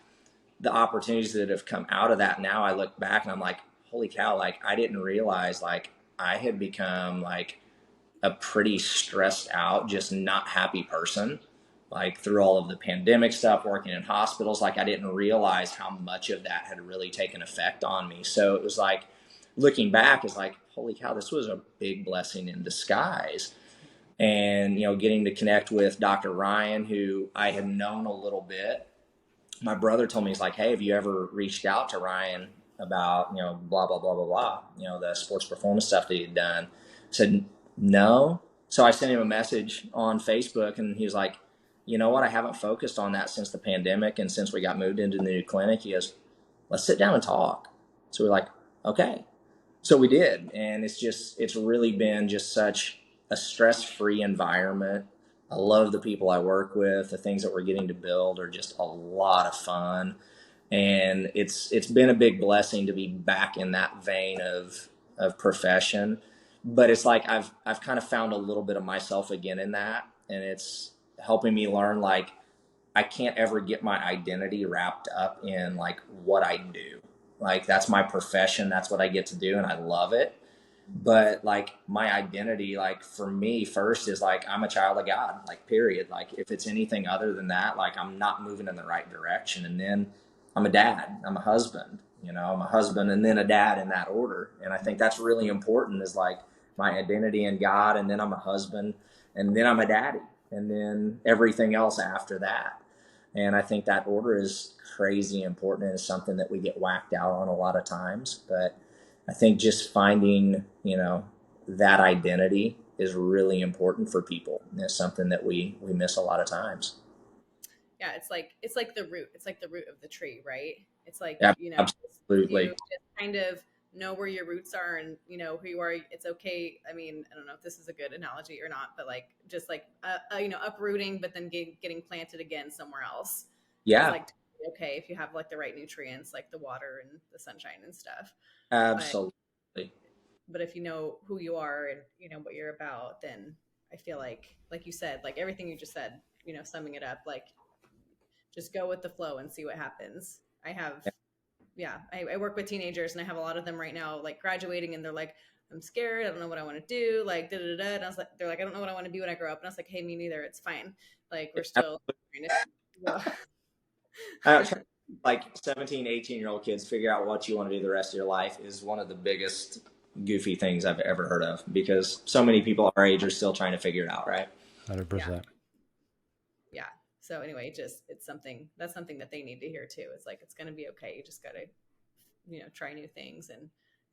the opportunities that have come out of that, now I look back and I'm like, holy cow, like I didn't realize like I had become like a pretty stressed out, just not happy person. Like through all of the pandemic stuff, working in hospitals, like I didn't realize how much of that had really taken effect on me. So it was like, looking back, is like, holy cow, this was a big blessing in disguise. And, getting to connect with Dr. Ryan, who I had known a little bit. My brother told me, he's like, hey, have you ever reached out to Ryan about, blah, blah, blah, blah, blah, the sports performance stuff that he'd done? I said, no. So I sent him a message on Facebook, and he was like, you know what? I haven't focused on that since the pandemic and since we got moved into the new clinic. He goes, let's sit down and talk. So we're like, okay. So we did. And it's really been just such a stress-free environment. I love the people I work with. The things that we're getting to build are just a lot of fun. And it's been a big blessing to be back in that vein of profession. But it's like I've kind of found a little bit of myself again in that. And it's helping me learn, like, I can't ever get my identity wrapped up in like what I do. Like, that's my profession. That's what I get to do. And I love it. But like, my identity, like, for me first is like, I'm a child of God, like, period. Like, if it's anything other than that, like, I'm not moving in the right direction. And then I'm a dad, I'm a husband, I'm a husband and then a dad, in that order. And I think that's really important, is like my identity in God, and then I'm a husband, and then I'm a daddy, and then everything else after that. And I think that order is crazy important, and is something that we get whacked out on a lot of times. But I think just finding, that identity is really important for people. And it's something that we miss a lot of times. Yeah, it's like the root. It's like the root of the tree, right? It's like, Absolutely. you just kind of know where your roots are, and who you are. It's okay. I mean, I don't know if this is a good analogy or not, but like, just like uprooting, but then getting planted again somewhere else. Yeah. It's like okay if you have like the right nutrients, like the water and the sunshine and stuff. Absolutely. But if you know who you are and what you're about, then I feel like you said, like everything you just said, summing it up, like, just go with the flow and see what happens. I work with teenagers, and I have a lot of them right now, like, graduating, and they're like, I'm scared. I don't know what I want to do. Like, da da da. And I was like, they're like, I don't know what I want to be when I grow up. And I was like, hey, me neither. It's fine. Like, we're still trying to, like 17, 18-year-old kids figure out what you want to do the rest of your life is one of the biggest goofy things I've ever heard of, because so many people our age are still trying to figure it out. Right. 100%. Yeah. So anyway, it's something that they need to hear too. It's like, it's going to be okay. You just got to, try new things and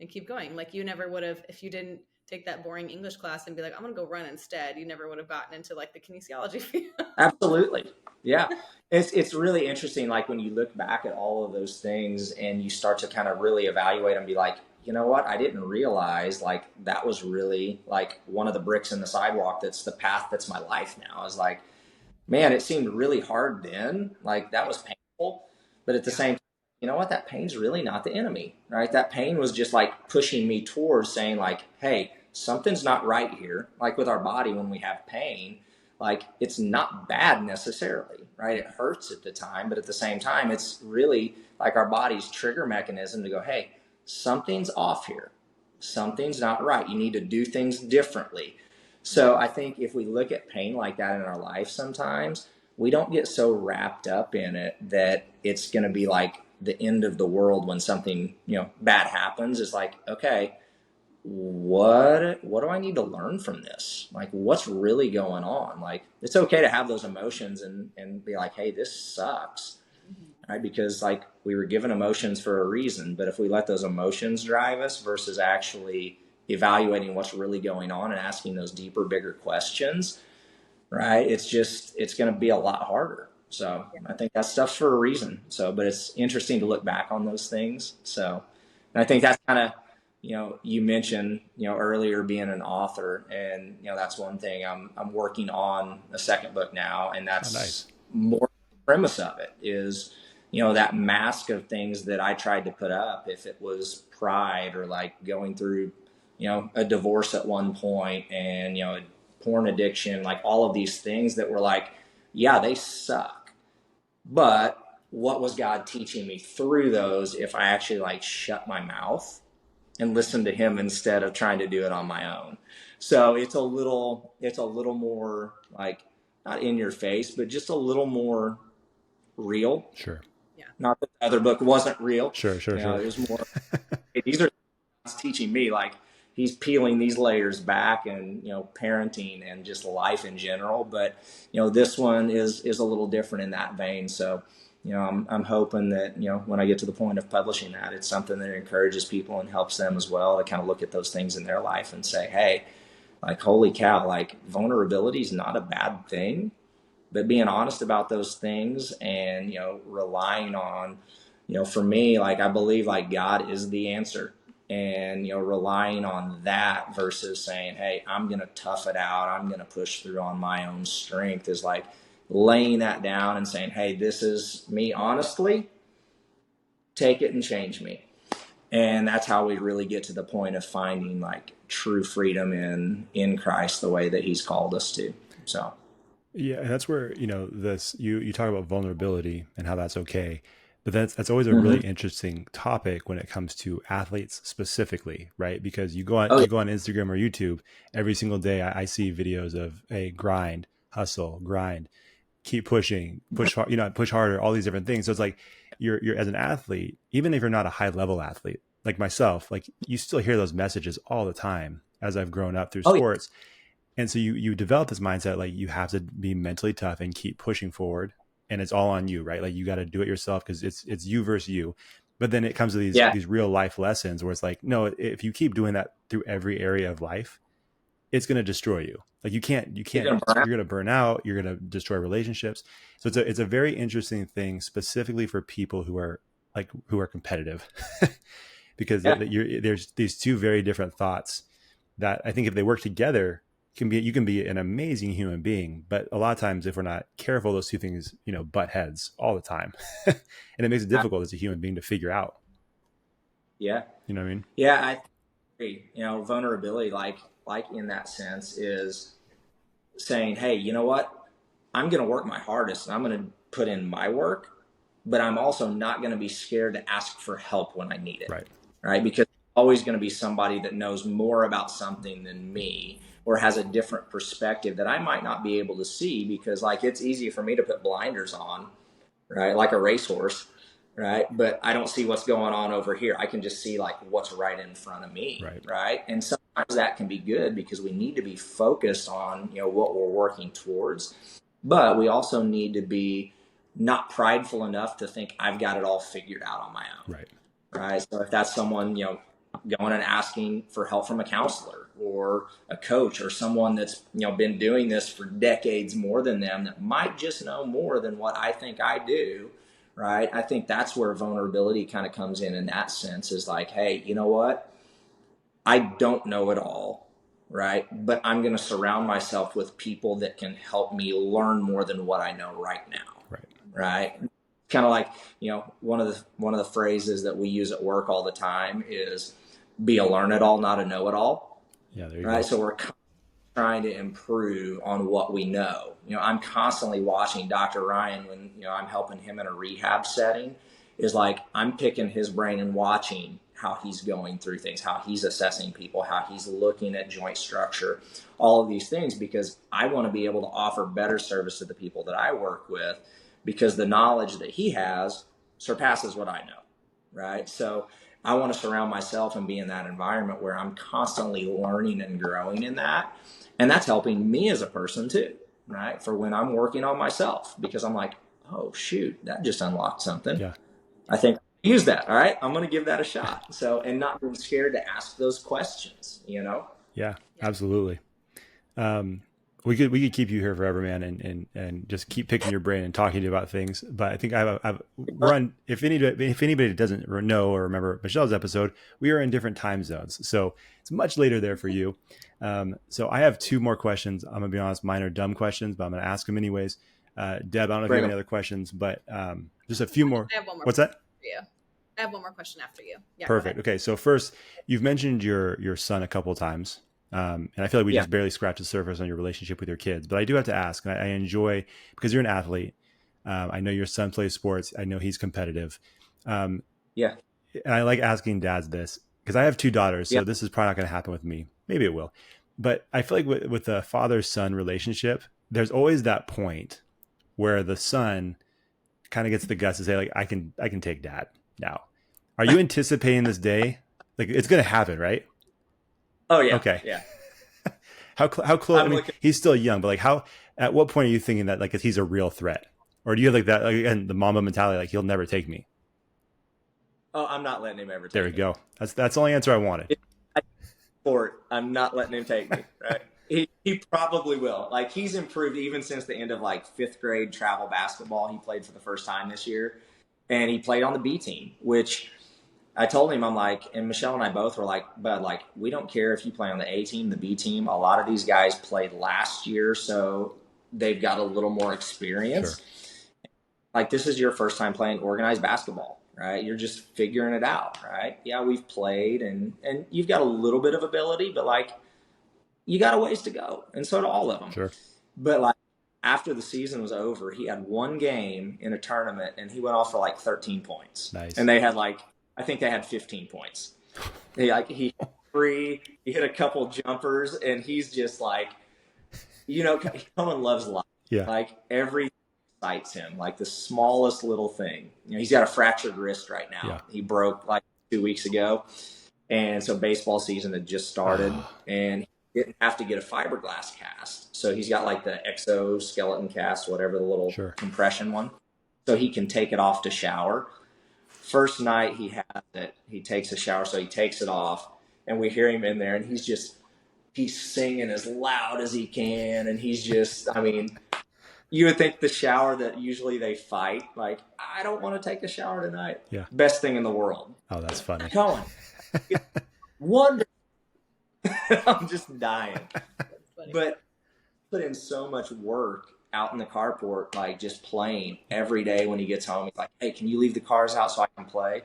keep going. Like, you never would have, if you didn't take that boring English class and be like, I'm going to go run instead, you never would have gotten into like the kinesiology field. Absolutely. Yeah. It's really interesting. Like, when you look back at all of those things and you start to kind of really evaluate and be like, you know what? I didn't realize like that was really like one of the bricks in the sidewalk. That's the path. That's my life now. Is like, man, it seemed really hard then. Like, that was painful. But at the same time, you know what? That pain's really not the enemy, right? That pain was just like pushing me towards saying like, hey, something's not right here. Like with our body, when we have pain, like, it's not bad necessarily, right? It hurts at the time, but at the same time, it's really like our body's trigger mechanism to go, hey, something's off here. Something's not right. You need to do things differently. So I think if we look at pain like that in our life, sometimes we don't get so wrapped up in it that it's going to be like the end of the world when something, bad happens. It's like, okay, what do I need to learn from this? Like, what's really going on? Like, it's okay to have those emotions and be like, hey, this sucks. Right? Because like, we were given emotions for a reason, but if we let those emotions drive us versus actually evaluating what's really going on and asking those deeper, bigger questions, right? It's going to be a lot harder. So I think that stuff's for a reason. So, but it's interesting to look back on those things. So, and I think that's kind of, you mentioned, earlier being an author, and, that's one thing I'm working on a second book now. And that's more the premise of it is, that mask of things that I tried to put up, if it was pride or like going through, a divorce at one point and, a porn addiction, like all of these things that were like, yeah, they suck. But what was God teaching me through those if I actually like shut my mouth and listen to him instead of trying to do it on my own? So it's a little more like, not in your face, but just a little more real. Sure. Yeah. Not that the other book wasn't real. Sure. It was more, these are teaching me like, he's peeling these layers back, and parenting and just life in general. But this one is a little different in that vein. So I'm hoping that when I get to the point of publishing that, it's something that encourages people and helps them as well to kind of look at those things in their life and say, hey, like, holy cow, like, vulnerability is not a bad thing. But being honest about those things and relying on, for me, like, I believe like God is the answer, and relying on that versus saying, hey, I'm gonna tough it out, I'm gonna push through on my own strength, is like laying that down and saying, hey, this is me honestly, take it and change me. And that's how we really get to the point of finding like true freedom in Christ, the way that he's called us to. So yeah, and that's where this you talk about vulnerability and how that's okay, but that's always a really interesting topic when it comes to athletes specifically, right? Because you go on Instagram or YouTube every single day. I see videos of a grind, hustle, grind, keep pushing, push hard, push harder, all these different things. So it's like you're as an athlete, even if you're not a high level athlete like myself, like you still hear those messages all the time as I've grown up through sports. And so you develop this mindset, like you have to be mentally tough and keep pushing forward, and it's all on you, right? Like you got to do it yourself because it's you versus you. But then it comes to these real life lessons where it's like, no, if you keep doing that through every area of life, it's going to destroy you. Like you're going to burn out. You're going to destroy relationships. So it's a very interesting thing, specifically for people who are competitive, because there's these two very different thoughts that I think if they work together, you can be an amazing human being. But a lot of times, if we're not careful, those two things, butt heads all the time. And it makes it difficult as a human being to figure out. Yeah. You know what I mean? Yeah. I agree. Vulnerability, like in that sense, is saying, hey, you know what? I'm going to work my hardest and I'm going to put in my work, but I'm also not going to be scared to ask for help when I need it. Right. Because there's always going to be somebody that knows more about something than me, or has a different perspective that I might not be able to see, because like it's easy for me to put blinders on, right? Like a racehorse, right? But I don't see what's going on over here. I can just see like what's right in front of me, right? And sometimes that can be good because we need to be focused on, what we're working towards. But we also need to be not prideful enough to think I've got it all figured out on my own. Right. So if that's someone, going and asking for help from a counselor or a coach or someone that's, been doing this for decades more than them, that might just know more than what I think I do. Right. I think that's where vulnerability kind of comes in that sense, is like, hey, you know what? I don't know it all. Right. But I'm going to surround myself with people that can help me learn more than what I know right now. Right. Kind of like, one of the phrases that we use at work all the time is be a learn-it-all, not a know-it-all. Yeah, there you go. go. So we're trying to improve on what we know. I'm constantly watching Dr. Ryan when, I'm helping him in a rehab setting, is like I'm picking his brain and watching how he's going through things, how he's assessing people, how he's looking at joint structure, all of these things, because I want to be able to offer better service to the people that I work with, because the knowledge that he has surpasses what I know, right? So I want to surround myself and be in that environment where I'm constantly learning and growing in that. And that's helping me as a person too, right? For when I'm working on myself, because I'm like, oh, shoot, that just unlocked something. Yeah. I think I'll use that. All right. I'm going to give that a shot. So, and not being scared to ask those questions, Yeah, absolutely. We could keep you here forever, man, and just keep picking your brain and talking to you about things. But I think we're on. If anybody doesn't know or remember Michelle's episode, we are in different time zones, so it's much later there for you. So I have two more questions. I'm gonna be honest, mine are dumb questions, but I'm gonna ask them anyways. Deb, I don't know if you have any other questions, but just a few more. I have one more. What's that? For you. I have one more question after you. Yeah, perfect. Okay, so first, you've mentioned your son a couple of times. And I feel like we just barely scratched the surface on your relationship with your kids, but I do have to ask, and I enjoy, because you're an athlete. I know your son plays sports. I know he's competitive. And I like asking dads this because I have two daughters. So this is probably not going to happen with me. Maybe it will, but I feel like with the father-son relationship, there's always that point where the son kind of gets the guts to say, like, I can take dad now. Are you anticipating this day? Like, it's going to happen, right? Oh yeah. Okay. Yeah. How close? I mean, Looking. he's still young, but like at what point are you thinking that like he's a real threat? Or do you have like that, like, again, the Mamba mentality, like he'll never take me? Oh, I'm not letting him ever There we take me. go. That's the only answer I wanted. I'm not letting him take me. Right? He probably will. Like he's improved even since the end of like 5th grade travel basketball. He played for the first time this year, and he played on the B team. Which I told him, I'm like, and Michelle and I both were like, but like we don't care if you play on the A team, the B team. A lot of these guys played last year, so they've got a little more experience. Sure. Like this is your first time playing organized basketball, right? You're just figuring it out, right? Yeah, we've played and you've got a little bit of ability, but like you got a ways to go. And so do all of them. Sure. But like after the season was over, he had one game in a tournament and he went off for like 13 points. Nice. And they had like, I think they had 15 points. He hit a couple jumpers, and he's just like, Cohen loves life. Yeah. Like everything excites him, like the smallest little thing. He's got a fractured wrist right now. Yeah. He broke like 2 weeks ago. And so baseball season had just started and he didn't have to get a fiberglass cast. So he's got like the exoskeleton cast, whatever, the little compression one. So he can take it off to shower. First night he has it, he takes a shower, so he takes it off, and we hear him in there, and he's singing as loud as he can, and he's just, I mean, you would think the shower that usually they fight, like, I don't want to take a shower tonight. Yeah. Best thing in the world. Oh, that's funny. Cohen. Wonderful. I'm just dying. But put in so much work out in the carport, like just playing every day when he gets home. He's like, hey, can you leave the cars out so I can play?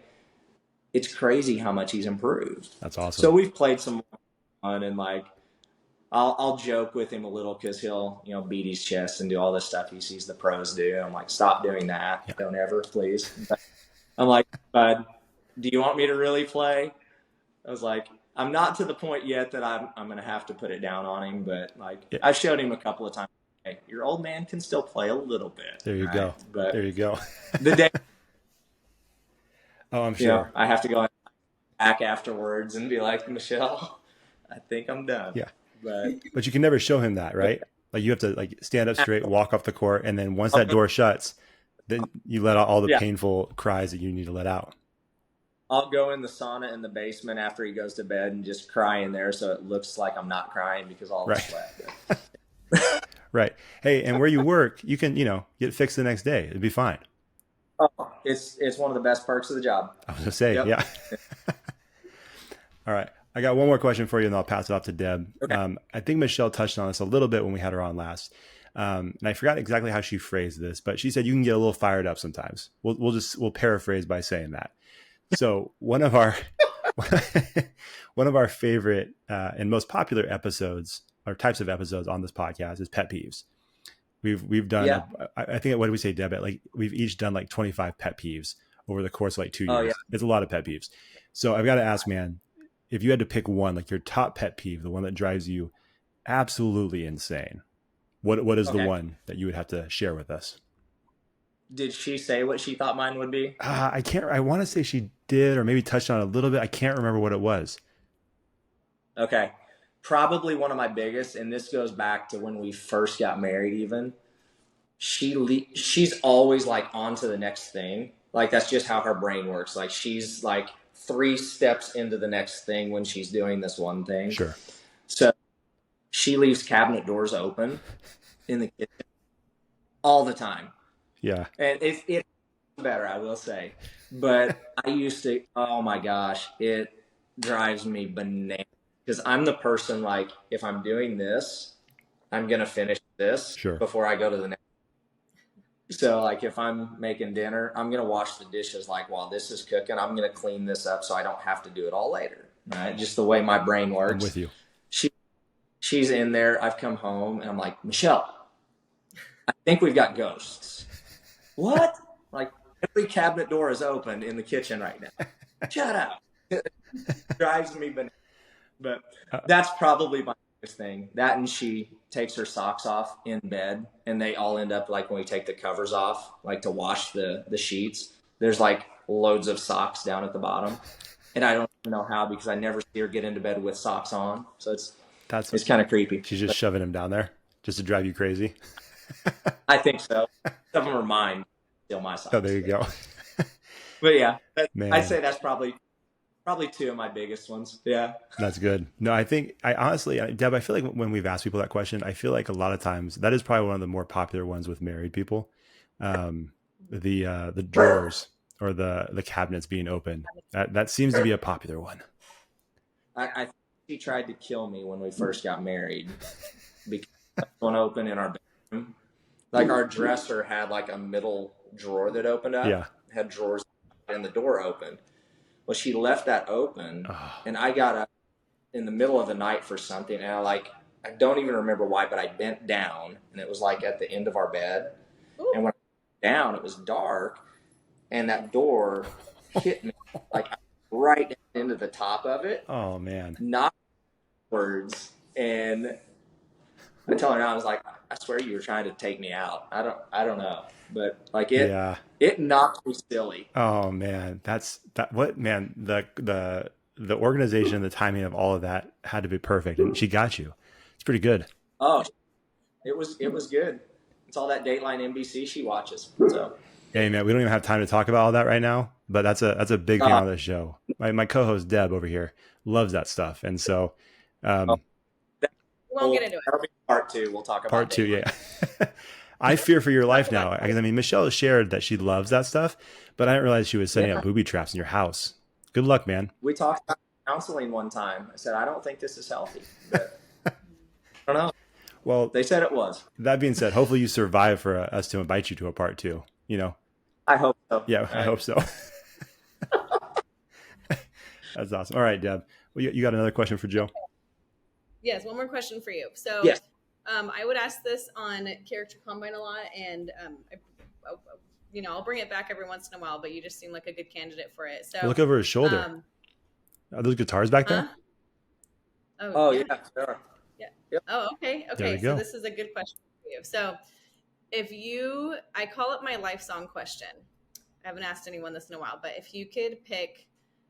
It's crazy how much he's improved. That's awesome. So we've played some fun, and like I'll joke with him a little because he'll beat his chest and do all this stuff he sees the pros do. I'm like, stop doing that. Yeah. Don't ever, please. But I'm like, bud, do you want me to really play? I was like, I'm not to the point yet that I'm going to have to put it down on him, but like I've showed him a couple of times. Hey, your old man can still play a little bit. There you go. But there you go. The day. Oh, I'm sure. I have to go back afterwards and be like, Michelle, I think I'm done. Yeah. But you can never show him that, right? Like you have to like stand up straight, walk off the court, and then once that door shuts, then you let out all the painful cries that you need to let out. I'll go in the sauna in the basement after he goes to bed and just cry in there, so it looks like I'm not crying because all the sweat. Right. Hey, and where you work, you can, get fixed the next day. It'd be fine. Oh, it's one of the best perks of the job. I was going to say, yeah. All right. I got one more question for you, and I'll pass it off to Deb. Okay. I think Michelle touched on this a little bit when we had her on last. And I forgot exactly how she phrased this, but she said you can get a little fired up sometimes. We'll paraphrase by saying that. So one of our favorite and most popular episodes or types of episodes on this podcast is pet peeves. We've done, I think, what did we say, Deb? Like we've each done like 25 pet peeves over the course of like 2 years. Yeah. It's a lot of pet peeves. So I've got to ask, man, if you had to pick one, like your top pet peeve, the one that drives you absolutely insane, what is the one that you would have to share with us? Did she say what she thought mine would be? I want to say she did, or maybe touched on it a little bit. I can't remember what it was. Okay. Probably one of my biggest, and this goes back to when we first got married even. She's always like on to the next thing. Like that's just how her brain works. Like she's like 3 steps into the next thing when she's doing this one thing. Sure. So she leaves cabinet doors open in the kitchen all the time. Yeah. And it's better, I will say. But I used to, oh my gosh, it drives me bananas. Because I'm the person, like, if I'm doing this, I'm going to finish this before I go to the next. So, like, if I'm making dinner, I'm going to wash the dishes, like, while this is cooking. I'm going to clean this up so I don't have to do it all later. Right? Just the way my brain works. I'm with you. She's in there. I've come home, and I'm like, Michelle, I think we've got ghosts. What? Like, every cabinet door is open in the kitchen right now. Shut up. It drives me bananas. But that's probably my biggest thing. That, and she takes her socks off in bed, and they all end up like when we take the covers off, like to wash the sheets. There's like loads of socks down at the bottom. and I don't know how because I never see her get into bed with socks on. So That's what it's kind of creepy. she's just shoving him down there just to drive you crazy. I think so. Some of them are mine, still my Oh, there socks. you go. But yeah, I'd Man, say that's probably two of my biggest ones. Yeah. that's good. No, I think I honestly, Deb, I feel like when we've asked people that question, I feel like a lot of times that is probably one of the more popular ones with married people. Um, the drawers or the cabinets being open. That seems to be a popular one. I think she tried to kill me when we first got married because one open in our bedroom. Like our dresser had like a middle drawer that opened Yeah. up, had drawers and the door open. Well, she left that open, Oh, and I got up in the middle of the night for something, and I don't even remember why, but I bent down, and it was like at the end of our bed. Ooh. And when I went down, it was dark, and that door hit me like right into the top of it, oh man. knocked words, and I tell her now, I was like, I swear you were trying to take me out. I don't know, but like Yeah. it knocked me silly. Oh man. That's that. What man? The organization, the timing of all of that had to be perfect, and she got you. It's pretty good. Oh, it was good. It's all that Dateline NBC she watches. So, Hey man, we don't even have time to talk about all that right now, but that's a big thing uh, on this show. My co-host Deb over here loves that stuff, and so oh, um, We won't get into it. that'll be part two. We'll talk about part two, Dateline. yeah. I fear for your Talk life about now. I mean, Michelle shared that she loves that stuff, but I didn't realize she was setting up Yeah, booby traps in your house. Good luck, man. we talked about counseling one time. I said I don't think this is healthy, but I don't know. Well, They said it was. that being said, hopefully you survive for us to invite you to a part two. You know, I hope so. yeah, I hope so. That's awesome. All right, Deb. Well, you got another question for Joe? Yes, one more question for you. So, Yes. I would ask this on Character Combine a lot, and I'll bring it back every once in a while. But you just seem like a good candidate for it. So, Look over his shoulder. um, Are those guitars back huh? there? Oh Oh yeah, yeah, sure. yeah. Yep. Oh, okay, There we okay. So go. this is a good question for you. So, I call it my life song question. I haven't asked anyone this in a while, but if you could pick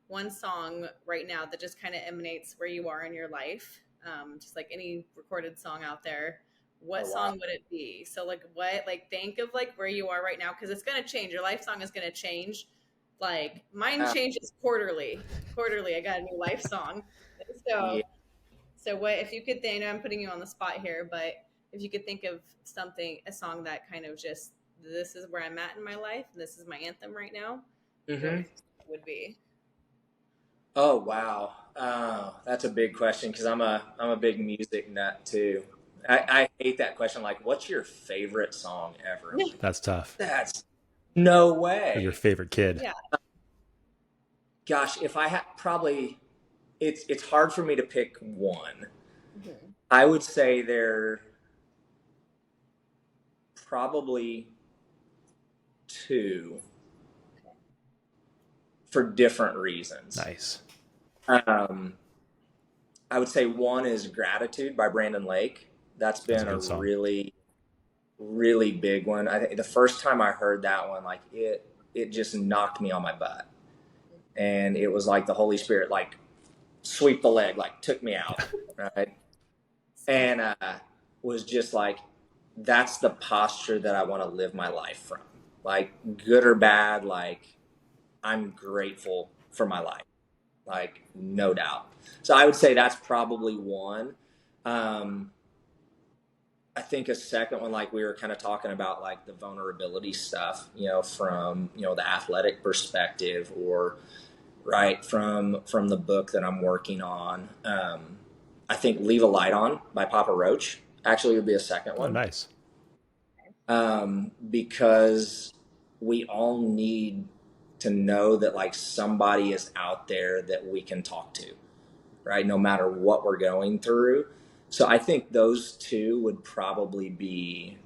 one song right now that just kind of emanates where you are in your life, just like any recorded song out there, what Oh wow. song would it be? So think of like where you are right now, because it's going to change. Your life song is going to change. Like mine Uh, changes quarterly. Quarterly, I got a new life song. So, yeah. so what if you could think? I know I'm putting you on the spot here, but if you could think of a song that kind of just, this is where I'm at in my life, and this is my anthem right now, what Mm-hmm. would be? Oh wow. That's a big question because I'm a big music nut too. I hate that question. Like, what's your favorite song ever? I'm like, That's tough. that's no Or your way. favorite kid? Yeah. Gosh, if I had probably, it's hard for me to pick one. Mm-hmm. I would say there probably two for different reasons. Nice. Um, I would say one is Gratitude by Brandon Lake. That's That's a been a good song. really, really big one. I think the first time I heard that one, like it just knocked me on my butt. And it was like the Holy Spirit, like sweep the leg, like took me out, right? And was just like, that's the posture that I want to live my life from. Like good or bad, like I'm grateful for my life, like no doubt. So I would say that's probably one. Um, I think a second one, like we were kind of talking about, like the vulnerability stuff, from the athletic perspective, or right from the book that I'm working on. I think "Leave a Light On" by Papa Roach actually would be a second Oh, one, nice. because we all need to know that like somebody is out there that we can talk to, right? No matter what we're going through. So I think those two would probably be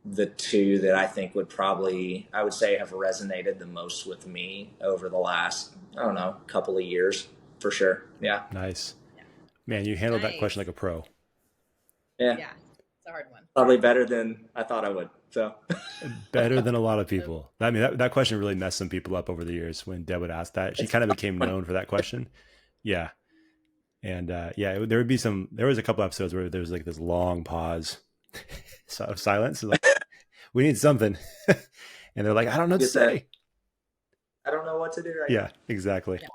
the two that I think I would say have resonated the most with me over the last, I don't know, couple of years for sure. Yeah. Nice. Man, you handled that question Nice. like a pro. Yeah. Yeah. a hard one. Probably better than I thought I would. So Better than a lot of people. I mean, that question really messed some people up over the years when Deb would ask that. She it's kind of became known for that question. Yeah. And there would be there was a couple episodes where there was like this long pause of silence. Like, we need something. And they're like, I don't know what to get that. say. I don't know what to do right Yeah, now. exactly. Yeah.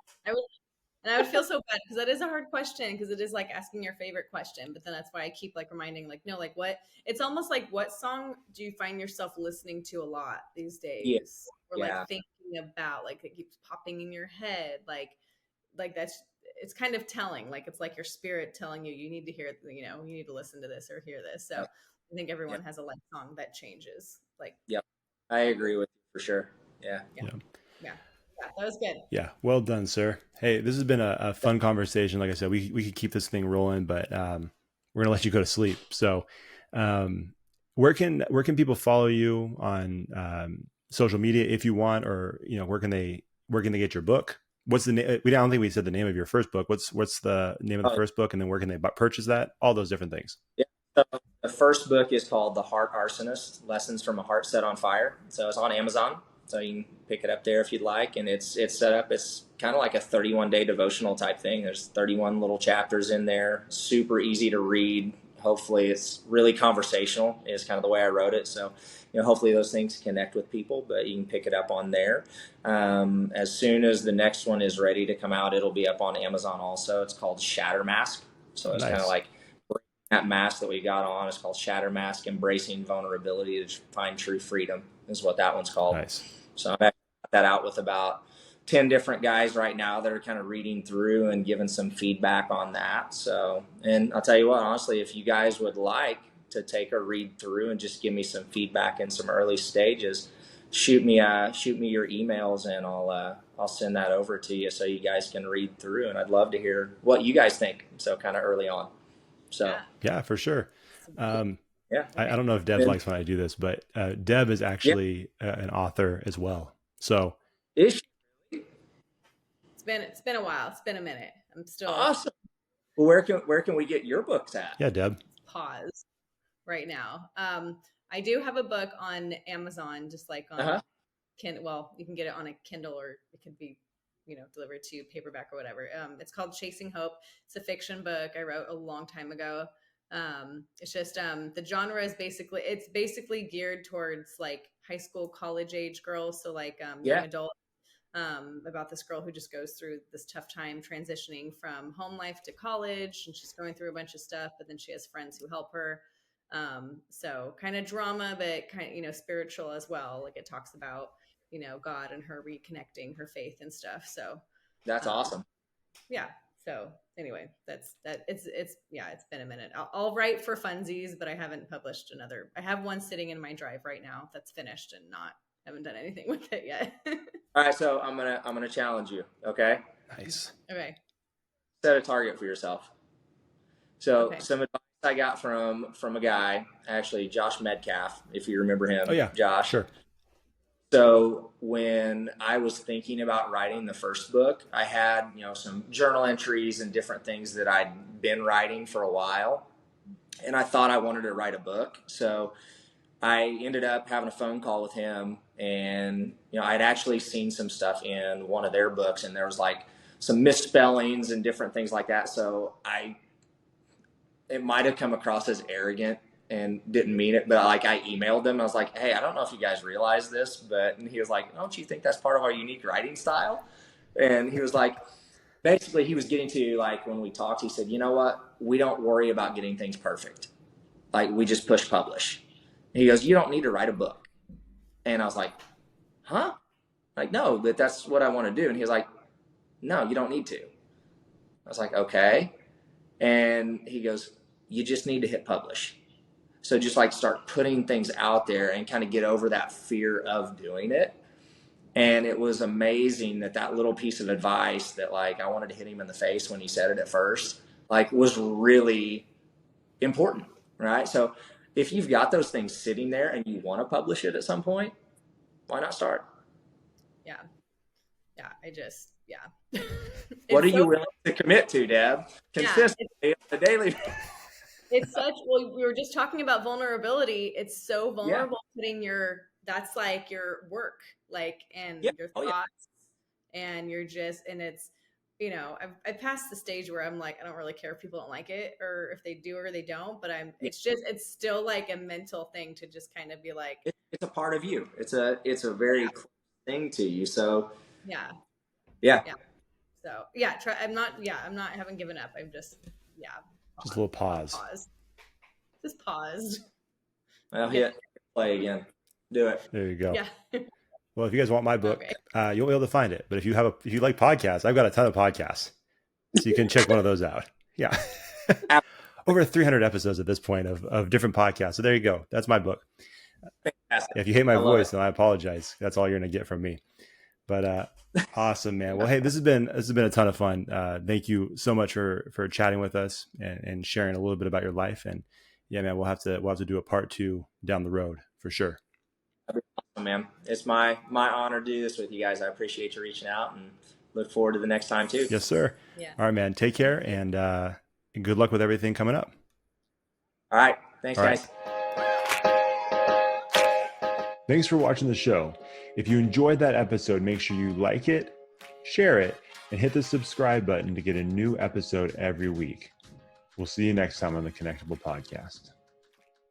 I would feel so bad because that is a hard question, because it is like asking your favorite question. But then that's why I keep like reminding, like, no, like what, it's almost like, what song do you find yourself listening to a lot these days? Or like thinking about, like it keeps popping in your head. Like that's, it's kind of telling, like it's like your spirit telling you, you need to hear, you need to listen to this or hear this. So I think everyone has a like song that changes. Like, yep. I agree with you for sure. Yeah. That was good. Yeah, well done, sir. Hey, this has been a fun conversation. Like I said, we could keep this thing rolling, but we're gonna let you go to sleep. So, where can people follow you on social media if you want, or where can they get your book? What's the name? We don't think we said the name of your first book. What's the name of the first book, and then where can they purchase that? All those different things. Yeah. So the first book is called The Heart Arsonist: Lessons from a Heart Set on Fire. So it's on Amazon. So you can pick it up there if you'd like. And it's set up. It's kind of like a 31-day devotional type thing. There's 31 little chapters in there. Super easy to read. Hopefully it's really conversational is kind of the way I wrote it. So, hopefully those things connect with people, but you can pick it up on there. As soon as the next one is ready to come out, it'll be up on Amazon also. It's called Shatter Mask. So it's kind of like that mask that we got on. It's called Shatter Mask: Embracing Vulnerability to Find True Freedom is what that one's called. Nice. So I've got that out with about 10 different guys right now that are kind of reading through and giving some feedback on that. So, and I'll tell you what, honestly, if you guys would like to take a read through and just give me some feedback in some early stages, shoot me your emails and I'll send that over to you so you guys can read through. And I'd love to hear what you guys think. So kind of early on. So yeah, for sure. Yeah. I don't know if Deb likes when I do this, but Deb is actually an author as well. So is she? It's been a while. It's been a minute. I'm still awesome. Well, where can we get your books at? Yeah, Deb. Pause right now. I do have a book on Amazon, just like on well, you can get it on a Kindle, or it could be delivered to you paperback or whatever. It's called Chasing Hope. It's a fiction book I wrote a long time ago. It's just the genre is basically geared towards like high school, college age girls, so like young adult, about this girl who just goes through this tough time transitioning from home life to college, and she's going through a bunch of stuff, but then she has friends who help her. So kind of drama, but kind of spiritual as well. Like it talks about God and her reconnecting her faith and stuff. So that's awesome. Yeah. So anyway, it's been a minute. I'll write for funsies, but I haven't published another. I have one sitting in my drive right now that's finished and haven't done anything with it yet. All right, so I'm gonna challenge you. Okay. Nice. Okay. Set a target for yourself. So some advice I got from a guy, actually Josh Metcalf, if you remember him. Oh yeah, Josh. Sure. So when I was thinking about writing the first book, I had, some journal entries and different things that I'd been writing for a while. And I thought I wanted to write a book. So I ended up having a phone call with him, and, I'd actually seen some stuff in one of their books, and there was like some misspellings and different things like that. So it might have come across as arrogant and didn't mean it, but I emailed them. I was like, hey, I don't know if you guys realize this, and he was like, don't you think that's part of our unique writing style? And he was like, basically he was getting to, like, when we talked, he said, you know what? We don't worry about getting things perfect. Like, we just push publish. And he goes, you don't need to write a book. And I was like, huh? Like, no, but that's what I want to do. And he was like, no, you don't need to. I was like, okay. And he goes, you just need to hit publish. So just like start putting things out there and kind of get over that fear of doing it. And it was amazing that little piece of advice that, like, I wanted to hit him in the face when he said it at first, like, was really important, right? So if you've got those things sitting there and you want to publish it at some point, why not start? Yeah. What are you willing to commit to, Deb? Consistently on a daily basis. It's such, well, we were just talking about vulnerability. It's so vulnerable putting that's like your work, like, and Yeah. your Oh yeah. thoughts, and you're just, and it's, I've passed the stage where I'm like, I don't really care if people don't like it or if they do or they don't, but Yeah. it's still like a mental thing to just kind of be like, It's a part of you. It's a very close thing to you. So yeah, yeah. yeah. So yeah, I haven't given up. I'm just, Just a little pause. Just paused. Well, hit play again. Do it. There you go. Yeah. Well, if you guys want my book, Okay. you'll be able to find it. But if you like podcasts, I've got a ton of podcasts, so you can check one of those out. Yeah. Over 300 episodes at this point of different podcasts. So there you go. That's my book. Fantastic. If you hate my voice, then I apologize. That's all you're going to get from me. But awesome, man. Well, hey, this has been a ton of fun. Thank you so much for chatting with us and sharing a little bit about your life. And yeah, man, we'll have to do a part 2 down the road for sure. Awesome, man. It's my honor to do this with you guys. I appreciate you reaching out and look forward to the next time too. Yes, sir. Yeah. All right, man. Take care and good luck with everything coming up. All right. Thanks, guys. Thanks for watching the show. If you enjoyed that episode, make sure you like it, share it, and hit the subscribe button to get a new episode every week. We'll see you next time on the Connectable podcast.